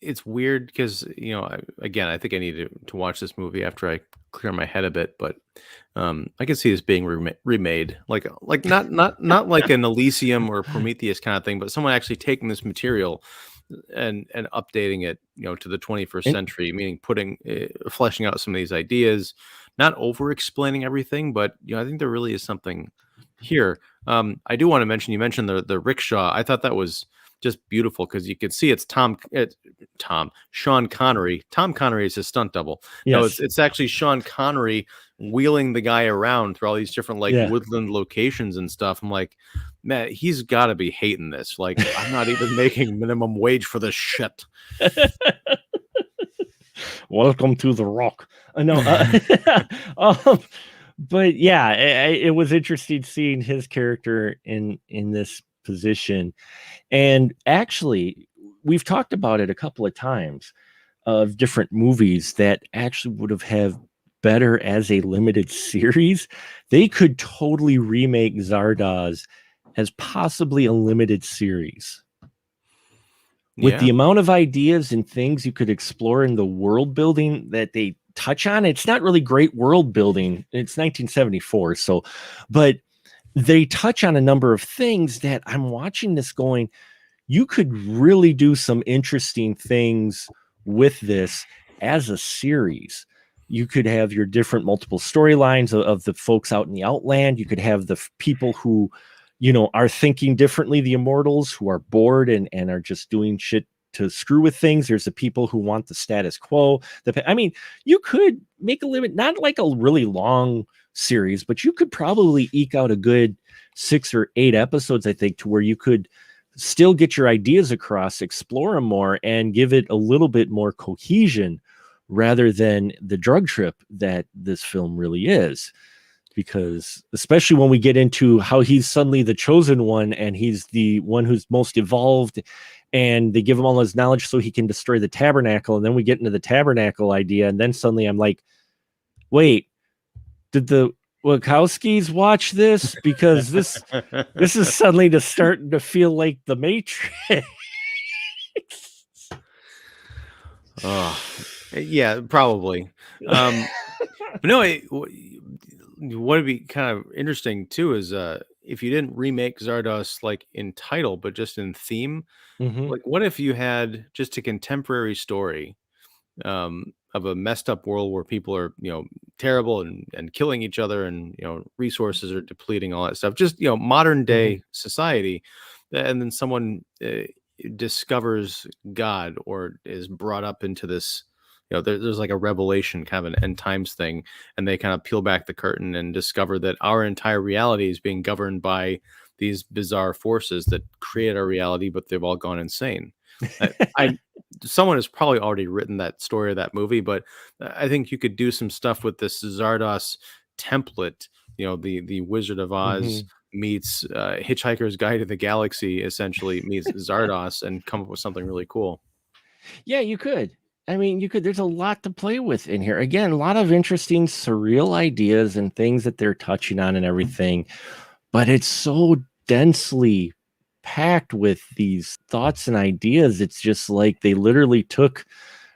It's weird because, I think I need to watch this movie after I clear my head a bit, but I can see this being remade, like not like an Elysium or Prometheus kind of thing, but someone actually taking this material and updating it, to the 21st century, meaning fleshing out some of these ideas, not over explaining everything, but I think there really is something here. I do want to mention, you mentioned the rickshaw. I thought that was just beautiful because you can see it's Sean Connery. Tom Connery is his stunt double. Yes. No, it's actually Sean Connery wheeling the guy around through all these different woodland locations and stuff. I'm like, man, he's got to be hating this. Like, I'm not even making minimum wage for this shit. Welcome to the Rock. But yeah, it was interesting seeing his character in this position. And actually, we've talked about it a couple of times of different movies that actually would have better as a limited series. They could totally remake Zardoz as possibly a limited series. With the amount of ideas and things you could explore in the world building that they touch on, it's not really great world building. It's 1974, but they touch on a number of things that I'm watching this going, you could really do some interesting things with this as a series. You could have your different multiple storylines of the folks out in the outland. You could have the people who are thinking differently. The immortals who are bored and are just doing shit to screw with things. There's the people who want the status quo. I mean, you could make a limit, not like a really long series, but you could probably eke out a good 6 or 8 episodes, I think, to where you could still get your ideas across, explore them more, and give it a little bit more cohesion rather than the drug trip that this film really is. Because especially when we get into how he's suddenly the chosen one and he's the one who's most evolved, and they give him all his knowledge so he can destroy the tabernacle. And then we get into the tabernacle idea. And then suddenly I'm like, wait, did the Wachowskis watch this? Because this is suddenly just starting to feel like the Matrix. Oh, yeah, probably. No, what would be kind of interesting too is if you didn't remake Zardoz like in title, but just in theme. Like, what if you had just a contemporary story of a messed up world where people are, terrible and killing each other, and resources are depleting, all that stuff. Just modern day society, and then someone discovers God or is brought up into this. There's like a revelation, kind of an end times thing, and they kind of peel back the curtain and discover that our entire reality is being governed by these bizarre forces that create our reality, but they've all gone insane. Someone has probably already written that story or that movie, but I think you could do some stuff with this Zardoz template. The Wizard of Oz meets Hitchhiker's Guide to the Galaxy, essentially meets Zardoz, and come up with something really cool. Yeah, you could. I mean, you could. There's a lot to play with in here. Again, a lot of interesting, surreal ideas and things that they're touching on and everything. But it's so densely packed with these thoughts and ideas. It's just like they literally took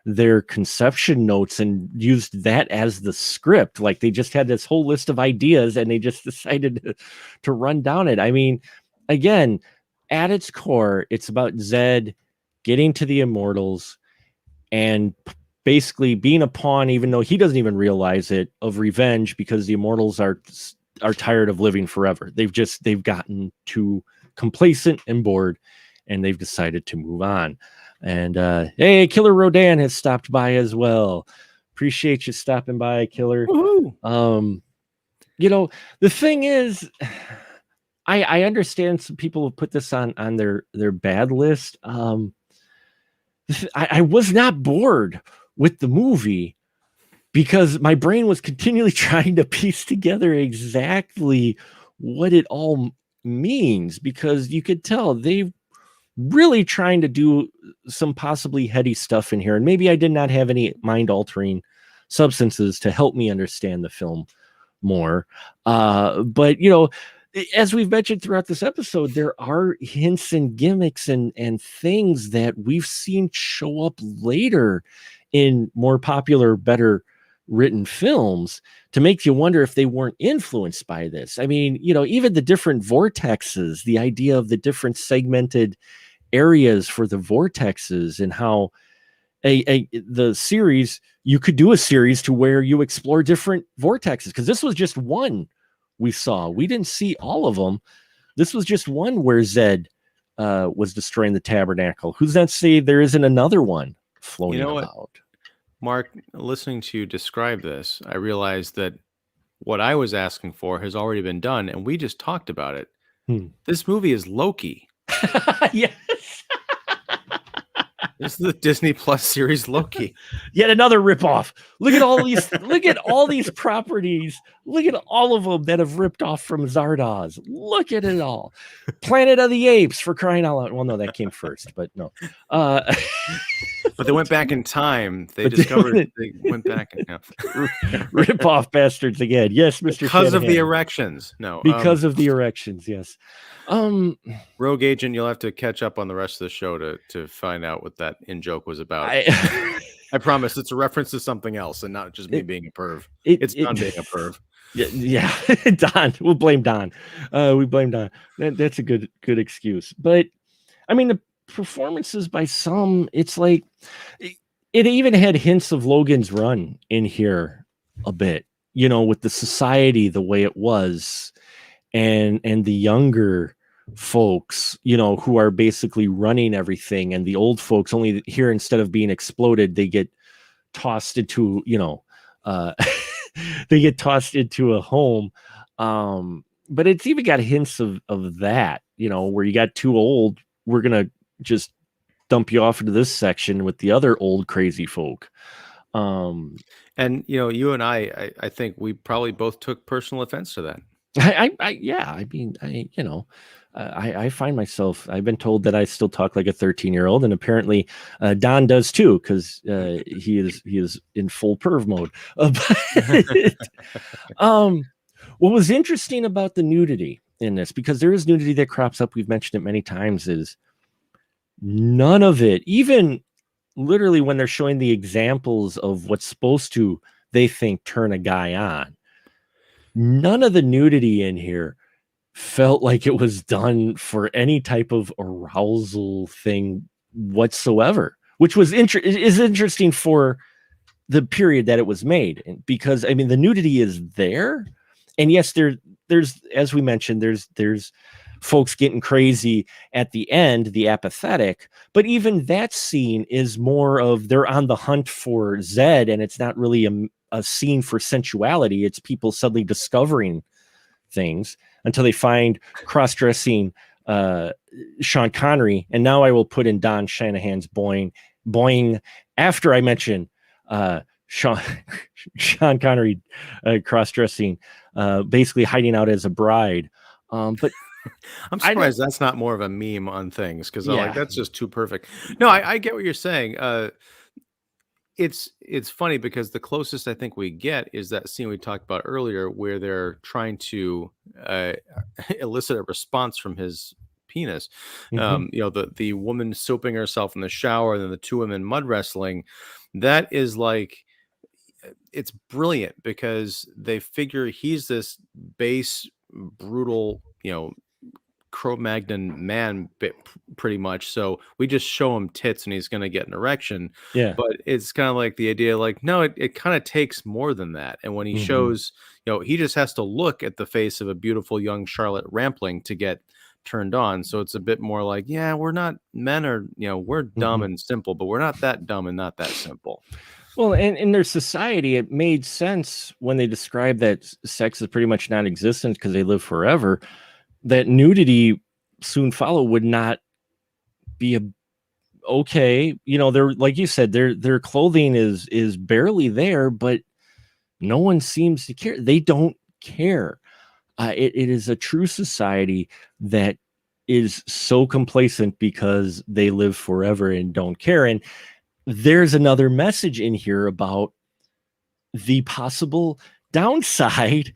their conception notes and used that as the script. Like they just had this whole list of ideas and they just decided to run down it. I mean, again, at its core, it's about Zed getting to the immortals and basically being a pawn, even though he doesn't even realize it, of revenge, because the immortals are tired of living forever. They've gotten too complacent and bored, and they've decided to move on. And hey, Killer Rodan has stopped by as well. Appreciate you stopping by, Killer. The thing is, I understand some people have put this on their bad list. I was not bored with the movie, because my brain was continually trying to piece together exactly what it all means, because you could tell they've really trying to do some possibly heady stuff in here. And maybe I did not have any mind-altering substances to help me understand the film more. But, as we've mentioned throughout this episode, there are hints and gimmicks and things that we've seen show up later in more popular, better written films to make you wonder if they weren't influenced by this. I mean, even the different vortexes, the idea of the different segmented areas for the vortexes, and how the series, you could do a series to where you explore different vortexes, because this was just one we saw. We didn't see all of them. This was just one where Zed was destroying the tabernacle. Who's that say there isn't another one floating about? Mark, listening to you describe this, I realized that what I was asking for has already been done, and we just talked about it. This movie is Loki. Yes. This is the Disney Plus series Loki. Yet another ripoff. Look at all these. Look at all these properties. Look at all of them that have ripped off from Zardoz. Look at it all. Planet of the Apes, for crying out loud. Well, no, that came first, but no. But they went back in time. They went back and rip off bastards again. Yes, Mr. Because Shanahan. of the erections. No. Because of the erections, yes. Rogue Agent, you'll have to catch up on the rest of the show to find out what that in-joke was about. I promise it's a reference to something else and not just me being a perv. It's Don being a perv. Yeah. Don. We'll blame Don. We blame Don. That's a good excuse. But I mean, the performances by some, it's like it even had hints of Logan's Run in here a bit, with the society the way it was. and the younger folks, you know, who are basically running everything, and the old folks only here, instead of being exploded, they get tossed into, you know, they get tossed into a home. But it's even got hints of that, you know, where you got too old, we're gonna just dump you off into this section with the other old crazy folk. And you know, you and I think we probably both took personal offense to that. Yeah, I mean, you know, I find myself, I've been told that I still talk like a 13-year-old, and apparently Don does too, because he is in full perv mode. What was interesting about the nudity in this, because there is nudity that crops up, we've mentioned it many times, is none of it, even literally when they're showing the examples of what's supposed to, they think, turn a guy on, none of the nudity in here felt like it was done for any type of arousal thing whatsoever, which was is interesting for the period that it was made. And because, I mean, the nudity is there, and yes, there's, as we mentioned, there's folks getting crazy at the end, the apathetic, but even that scene is more of, they're on the hunt for Zed, and it's not really a scene for sensuality. It's people suddenly discovering things until they find cross-dressing Sean Connery. And now I will put in Don Shanahan's boing after I mention Sean Connery cross-dressing, basically hiding out as a bride. But I'm surprised that's not more of a meme on things, because like, that's just too perfect. No, I get what you're saying. It's funny because the closest I think we get is that scene we talked about earlier, where they're trying to elicit a response from his penis. You know, the woman soaping herself in the shower, and then the two women mud wrestling. That is like, it's brilliant, because they figure he's this base, brutal, you know, Cro-Magnon man, pretty much. So we just show him tits and he's going to get an erection. Yeah. But it's kind of like the idea, like, no, it kind of takes more than that. And when he shows, you know, he just has to look at the face of a beautiful young Charlotte Rampling to get turned on. So it's a bit more like, yeah, we're not, men are, you know, we're dumb and simple, but we're not that dumb and not that simple. Well, and in their society, it made sense when they described that sex is pretty much non-existent because they live forever, that nudity soon follow would not be okay. You know, they're, like you said, their clothing is barely there, but no one seems to care. They don't care. It is a true society that is so complacent because they live forever and don't care. And there's another message in here about the possible downside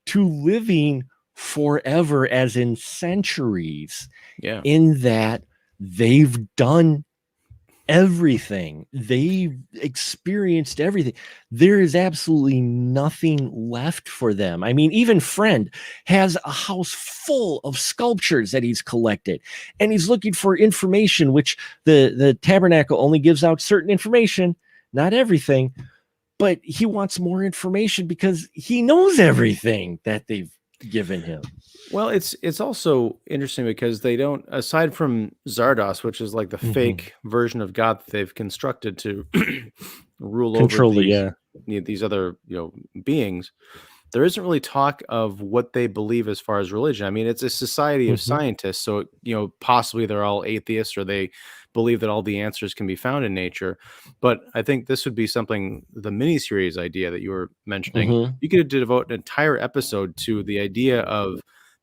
to living forever, as in centuries. Yeah. In that they've done everything, they've experienced everything. There is absolutely nothing left for them. I mean, even Friend has a house full of sculptures that he's collected, and he's looking for information, which the tabernacle only gives out certain information, not everything, but he wants more information because he knows everything that they've given him. Well, it's also interesting because they don't, aside from Zardoz, which is like the fake version of God that they've constructed to rule over these other, you know, beings, there isn't really talk of what they believe as far as religion. I mean, it's a society of scientists, so, you know, possibly they're all atheists, or they believe that all the answers can be found in nature. But I think this would be something, the miniseries idea that you were mentioning, you could devote an entire episode to the idea of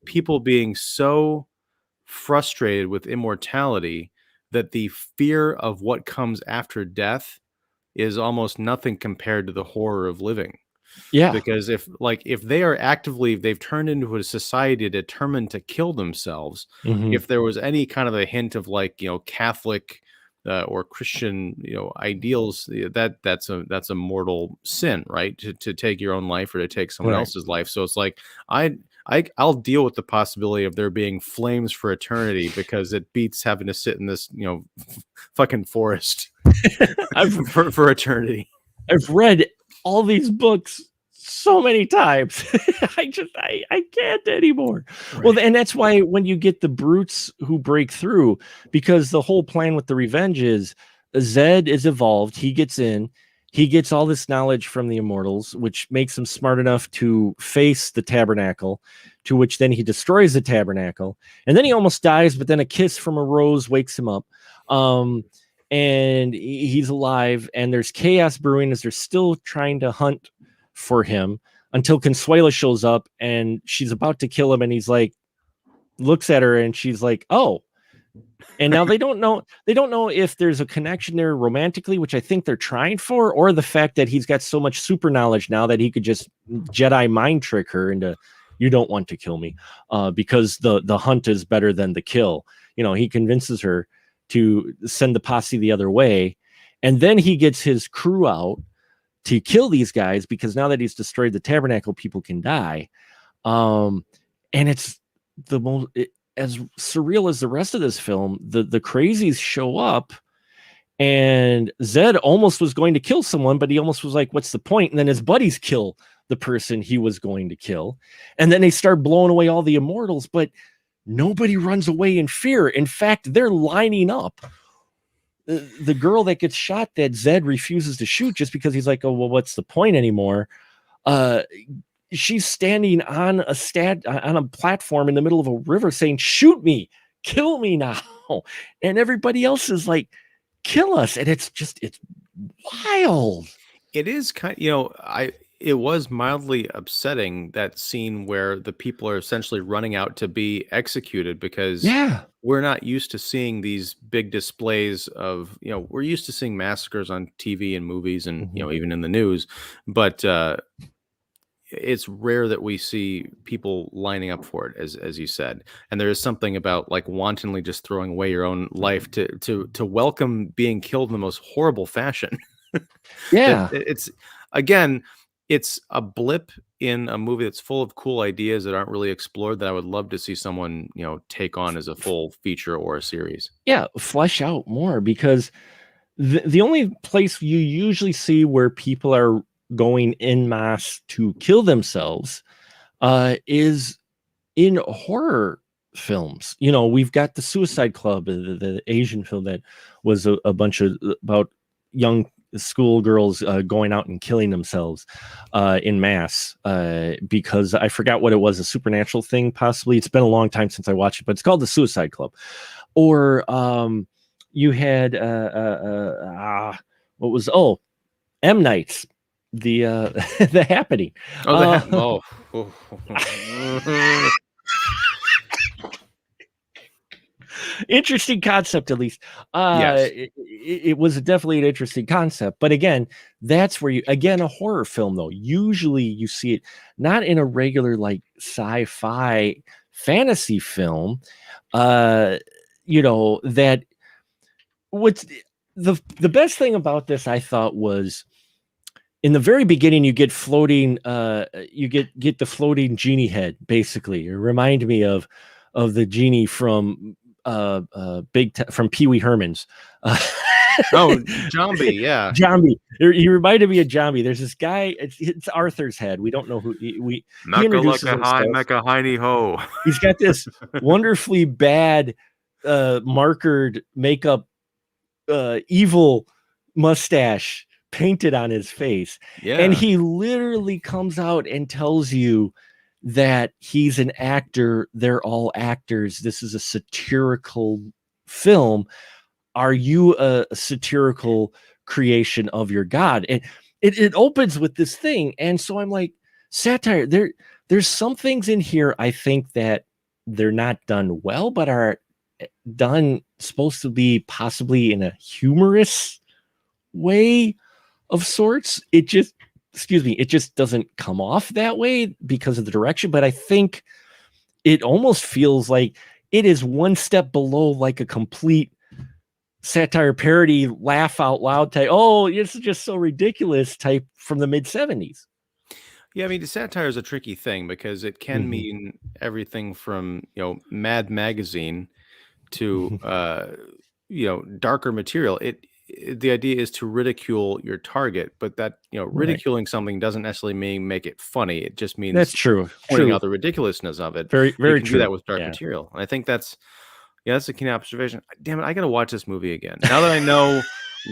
people being so frustrated with immortality that the fear of what comes after death is almost nothing compared to the horror of living. Yeah. Because if they are actively, they've turned into a society determined to kill themselves. If there was any kind of a hint of, like, you know, Catholic or Christian, you know, ideals, that's a mortal sin, right? To take your own life or to take someone else's life. So it's like, I'll deal with the possibility of there being flames for eternity, because it beats having to sit in this, you know, fucking forest for eternity. I've read all these books so many times. I can't anymore. Right. Well, and that's why when you get the brutes who break through, because the whole plan with the revenge is Zed is evolved. He gets in. He gets all this knowledge from the immortals, which makes him smart enough to face the tabernacle, to which then he destroys the tabernacle. And then he almost dies, but then a kiss from a rose wakes him up. And he's alive, and there's chaos brewing as they're still trying to hunt for him until Consuela shows up and she's about to kill him. And he's like, looks at her and she's like, oh. And now they don't know if there's a connection there romantically, which I think they're trying for, or the fact that he's got so much super knowledge now that he could just Jedi mind trick her into, you don't want to kill me, because the hunt is better than the kill. He convinces her to send the posse the other way. And then he gets his crew out to kill these guys, because now that he's destroyed the tabernacle, people can die. And it's the most, as surreal as the rest of this film, the crazies show up, and Zed almost was going to kill someone, but he almost was like, what's the point? And then his buddies kill the person he was going to kill. And then they start blowing away all the immortals, but nobody runs away in fear. In fact, they're lining up. The girl that gets shot that Zed refuses to shoot just because he's like, oh, well, what's the point anymore? She's standing on a platform in the middle of a river saying, shoot me, kill me now. And everybody else is like, kill us. And it's wild. It is kind of, it was mildly upsetting, that scene where the people are essentially running out to be executed, because we're not used to seeing these big displays of, we're used to seeing massacres on TV and movies and, even in the news, but it's rare that we see people lining up for it, as you said. And there is something about like wantonly just throwing away your own life to welcome being killed in the most horrible fashion. Yeah. It's a blip in a movie that's full of cool ideas that aren't really explored, that I would love to see someone, take on as a full feature or a series. Yeah, flesh out more, because the only place you usually see where people are going en masse to kill themselves is in horror films. We've got the Suicide Club, the Asian film that was a bunch of about young schoolgirls going out and killing themselves in mass, because I forgot what it was, a supernatural thing, possibly. It's been a long time since I watched it, but it's called the Suicide Club. Or you had what was M. Night's the The Happening. Interesting concept, at least. Yes. It was definitely an interesting concept, but again, that's where a horror film, though, usually you see it not in a regular like sci-fi fantasy film. That what's the best thing about this, I thought, was in the very beginning, you get floating, you get the floating genie head, basically. It reminded me of the genie from from Pee-wee Herman's. Jambi, yeah. Jambi. He reminded me of Jambi. There's this guy, it's Arthur's head. We don't know who he introduces himself. Mecca hiney ho. He's got this wonderfully bad markered makeup evil mustache painted on his face. Yeah. And he literally comes out and tells you that he's an actor. They're all actors. This is a satirical film. Are you a satirical creation of your God? And it opens with this thing. And so I'm like, satire, there's some things in here, I think, that they're not done well, but are done supposed to be possibly in a humorous way of sorts. It just doesn't come off that way because of the direction. But I think it almost feels like it is one step below like a complete satire parody, laugh out loud type. Oh, it's just so ridiculous type from the mid-70s. Yeah, I mean, satire is a tricky thing because it can mean everything from, Mad Magazine to, darker material. the idea is to ridicule your target, but that, ridiculing something doesn't necessarily make it funny. It just means that's true. Pointing out the ridiculousness of it. Very, very you can true. do that with dark material. And I think that's a keen observation. Damn it, I got to watch this movie again. Now that I know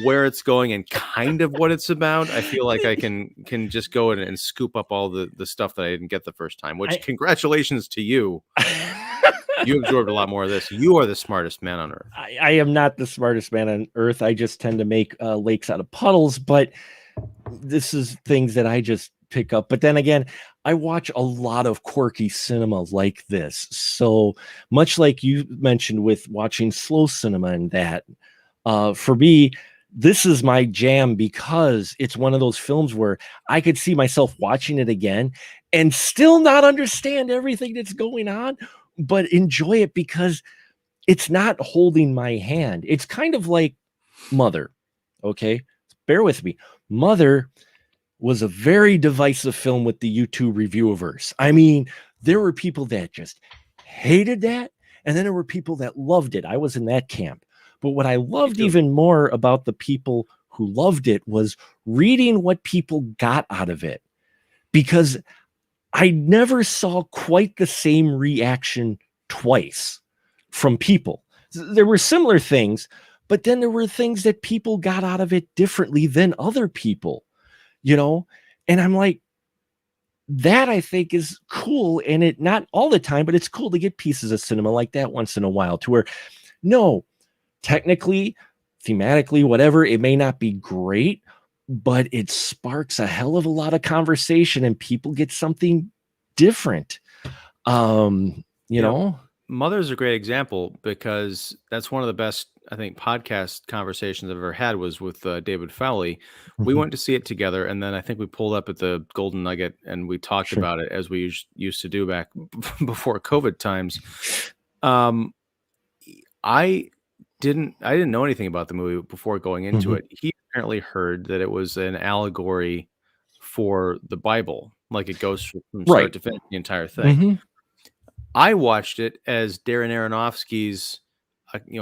where it's going and kind of what it's about, I feel like I can just go in and scoop up all the stuff that I didn't get the first time, which congratulations to you. You absorbed a lot more of this. You are the smartest man on earth. I am not the smartest man on earth. I just tend to make lakes out of puddles, but this is things that I just pick up. But then again, I watch a lot of quirky cinema like this. So much like you mentioned with watching slow cinema and that, for me, this is my jam because it's one of those films where I could see myself watching it again and still not understand everything that's going on, but enjoy it because it's not holding my hand. It's kind of like Mother. Okay, bear with me. Mother was a very divisive film with the YouTube reviewiverse. I mean, there were people that just hated that, and then there were people that loved it. I was in that camp. But what I loved even more about the people who loved it was reading what people got out of it, because I never saw quite the same reaction twice from people. There were similar things, but then there were things that people got out of it differently than other people, and I'm like, that I think is cool. And it not all the time, but it's cool to get pieces of cinema like that once in a while to where, no, technically, thematically, whatever, it may not be great, but it sparks a hell of a lot of conversation and people get something different. Mother's a great example because that's one of the best, I think, podcast conversations I've ever had was with David Fowley. Mm-hmm. We went to see it together, and then I think we pulled up at the Golden Nugget and we talked about it as we used to do back before COVID times. I didn't know anything about the movie before going into it. He apparently heard that it was an allegory for the Bible, like it goes from start to finish, the entire thing. I watched it as Darren Aronofsky's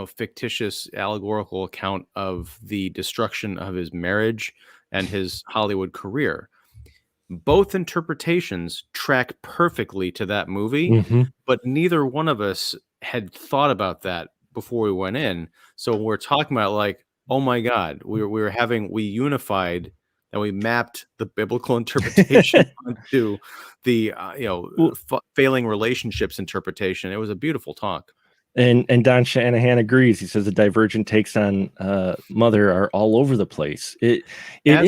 fictitious allegorical account of the destruction of his marriage and his Hollywood career. Both interpretations track perfectly to that movie, but neither one of us had thought about that before we went in. So we're talking about like, oh my God, we unified and we mapped the biblical interpretation onto the failing relationships interpretation. It was a beautiful talk. And Don Shanahan agrees. He says the divergent takes on Mother are all over the place. As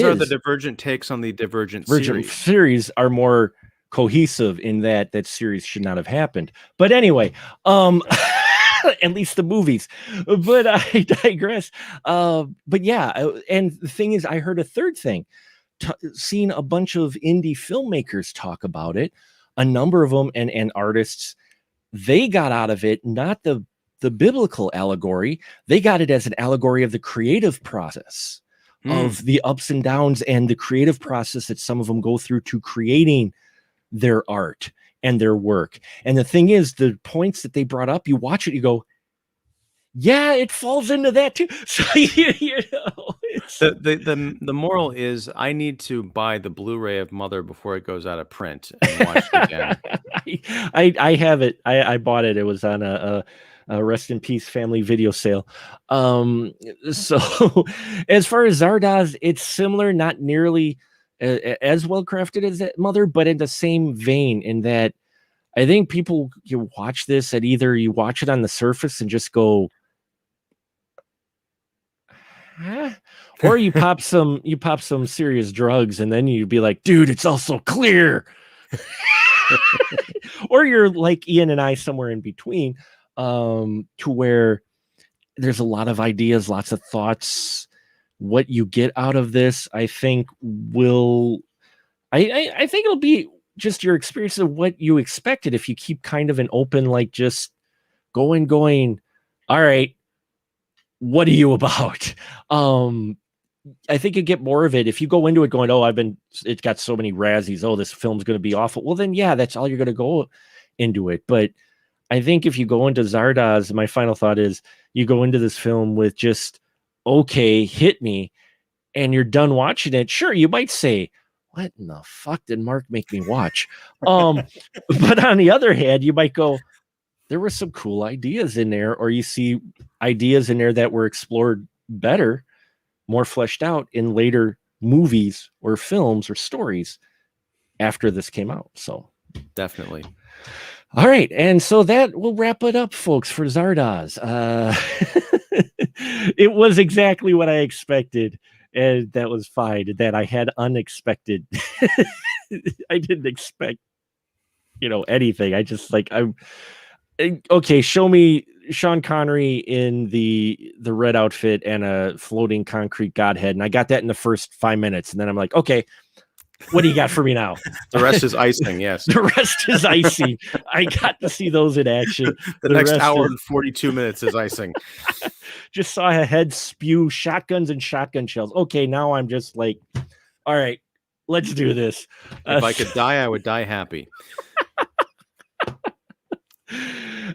are the divergent takes on the divergent series. Series are more cohesive in that series should not have happened. But anyway, at least the movies. But I digress. But yeah, and the thing is, I heard a third thing. Seen a bunch of indie filmmakers talk about it, a number of them and artists. They got out of it not the biblical allegory. They got it as an allegory of the creative process, of the ups and downs and the creative process that some of them go through to creating their art and their work. And the thing is, the points that they brought up, you watch it, you go, yeah, it falls into that too. So the moral is I need to buy the Blu-ray of Mother before it goes out of print and watch it again. I have it. I bought it. It was on a Rest in Peace family video sale. So as far as Zardoz, it's similar, not nearly as well crafted as that Mother, but in the same vein in that I think people you watch this and either you watch it on the surface and just go, huh? Or you pop some serious drugs and then you'd be like, dude, it's all so clear. Or you're like Ian and I somewhere in between, to where there's a lot of ideas, lots of thoughts. What you get out of this, I think I think it'll be just your experience of what you expected if you keep kind of an open, like just going, all right, what are you about? I think you get more of it if you go into it going, it's got so many Razzies. Oh, this film's going to be awful. Well, then, yeah, that's all you're going to go into it. But I think if you go into Zardoz, my final thought is you go into this film with just okay, hit me, and you're done watching it, sure, you might say, what in the fuck did Mark make me watch? But on the other hand, you might go, there were some cool ideas in there, or you see ideas in there that were explored better, more fleshed out in later movies or films or stories after this came out. So definitely. All right. And so that will wrap it up, folks, for Zardoz. It was exactly what I expected. And that was fine. That I had unexpected. I didn't expect, anything. I just okay, show me Sean Connery in the red outfit and a floating concrete godhead. And I got that in the first 5 minutes. And then I'm like, okay, what do you got for me now? The rest is icing. Yes. The rest is icing. I got to see those in action. The next hour and 42 minutes is icing. Just saw a head spew shotguns and shotgun shells. Okay, now I'm just like, all right, let's do this. If I could die, I would die happy.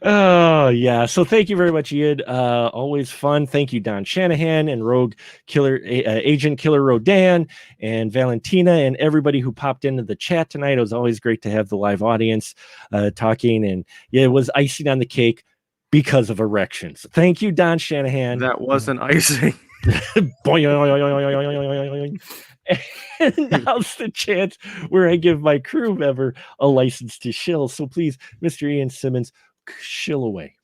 Oh yeah, so thank you very much, Ian. Always fun. Thank you, Don Shanahan and Rogue Killer Agent Killer Rodan and Valentina and everybody who popped into the chat tonight. It was always great to have the live audience talking, and yeah, it was icing on the cake because of erections. Thank you, Don Shanahan. That wasn't icing. And now's the chance where I give my crew member a license to shill. So please, Mr. Ian Simmons, shill away.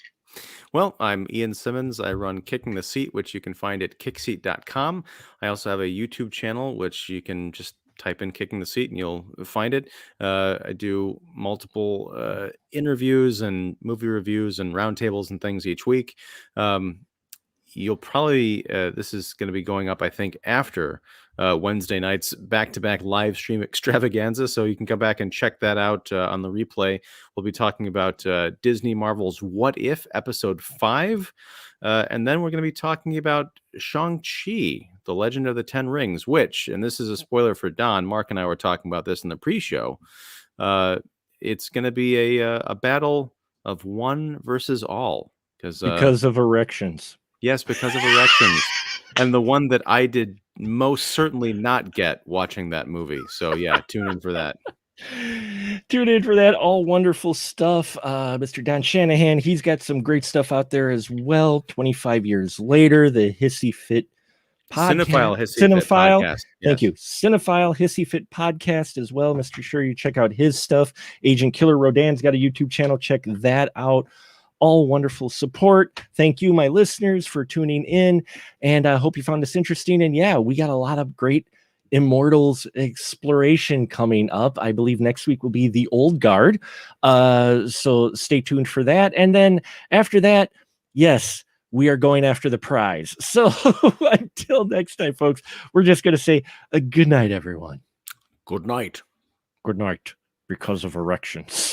Well, I'm Ian Simmons. I run Kicking the Seat, which you can find at kickseat.com. I also have a YouTube channel, which you can just type in Kicking the Seat and you'll find it. I do multiple interviews and movie reviews and roundtables and things each week. You'll probably, this is going to be going up, I think, after Wednesday night's back-to-back live stream extravaganza. So you can come back and check that out on the replay. We'll be talking about Disney Marvel's What If episode 5. And then we're going to be talking about Shang-Chi, The Legend of the Ten Rings, which, and this is a spoiler for Don, Mark and I were talking about this in the pre-show. It's going to be a battle of one versus all. Because of erections. Yes, because of erections. And the one that I did most certainly not get watching that movie. So yeah, tune in for that. Tune in for that. All wonderful stuff. Mr. Don Shanahan, he's got some great stuff out there as well. 25 years later, the Hissy Fit podcast. Cinephile Hissy Fit podcast. Yes. Thank you. Cinephile Hissy Fit podcast as well. Mr. Sure you check out his stuff. Agent Killer Rodan's got a YouTube channel. Check that out. All wonderful support. Thank you, my listeners, for tuning in. And I hope you found this interesting. And yeah, we got a lot of great Immortals exploration coming up. I believe next week will be the Old Guard. So stay tuned for that. And then after that, yes, we are going after the prize. So until next time, folks, we're just going to say a good night, everyone. Good night. Good night, because of erections.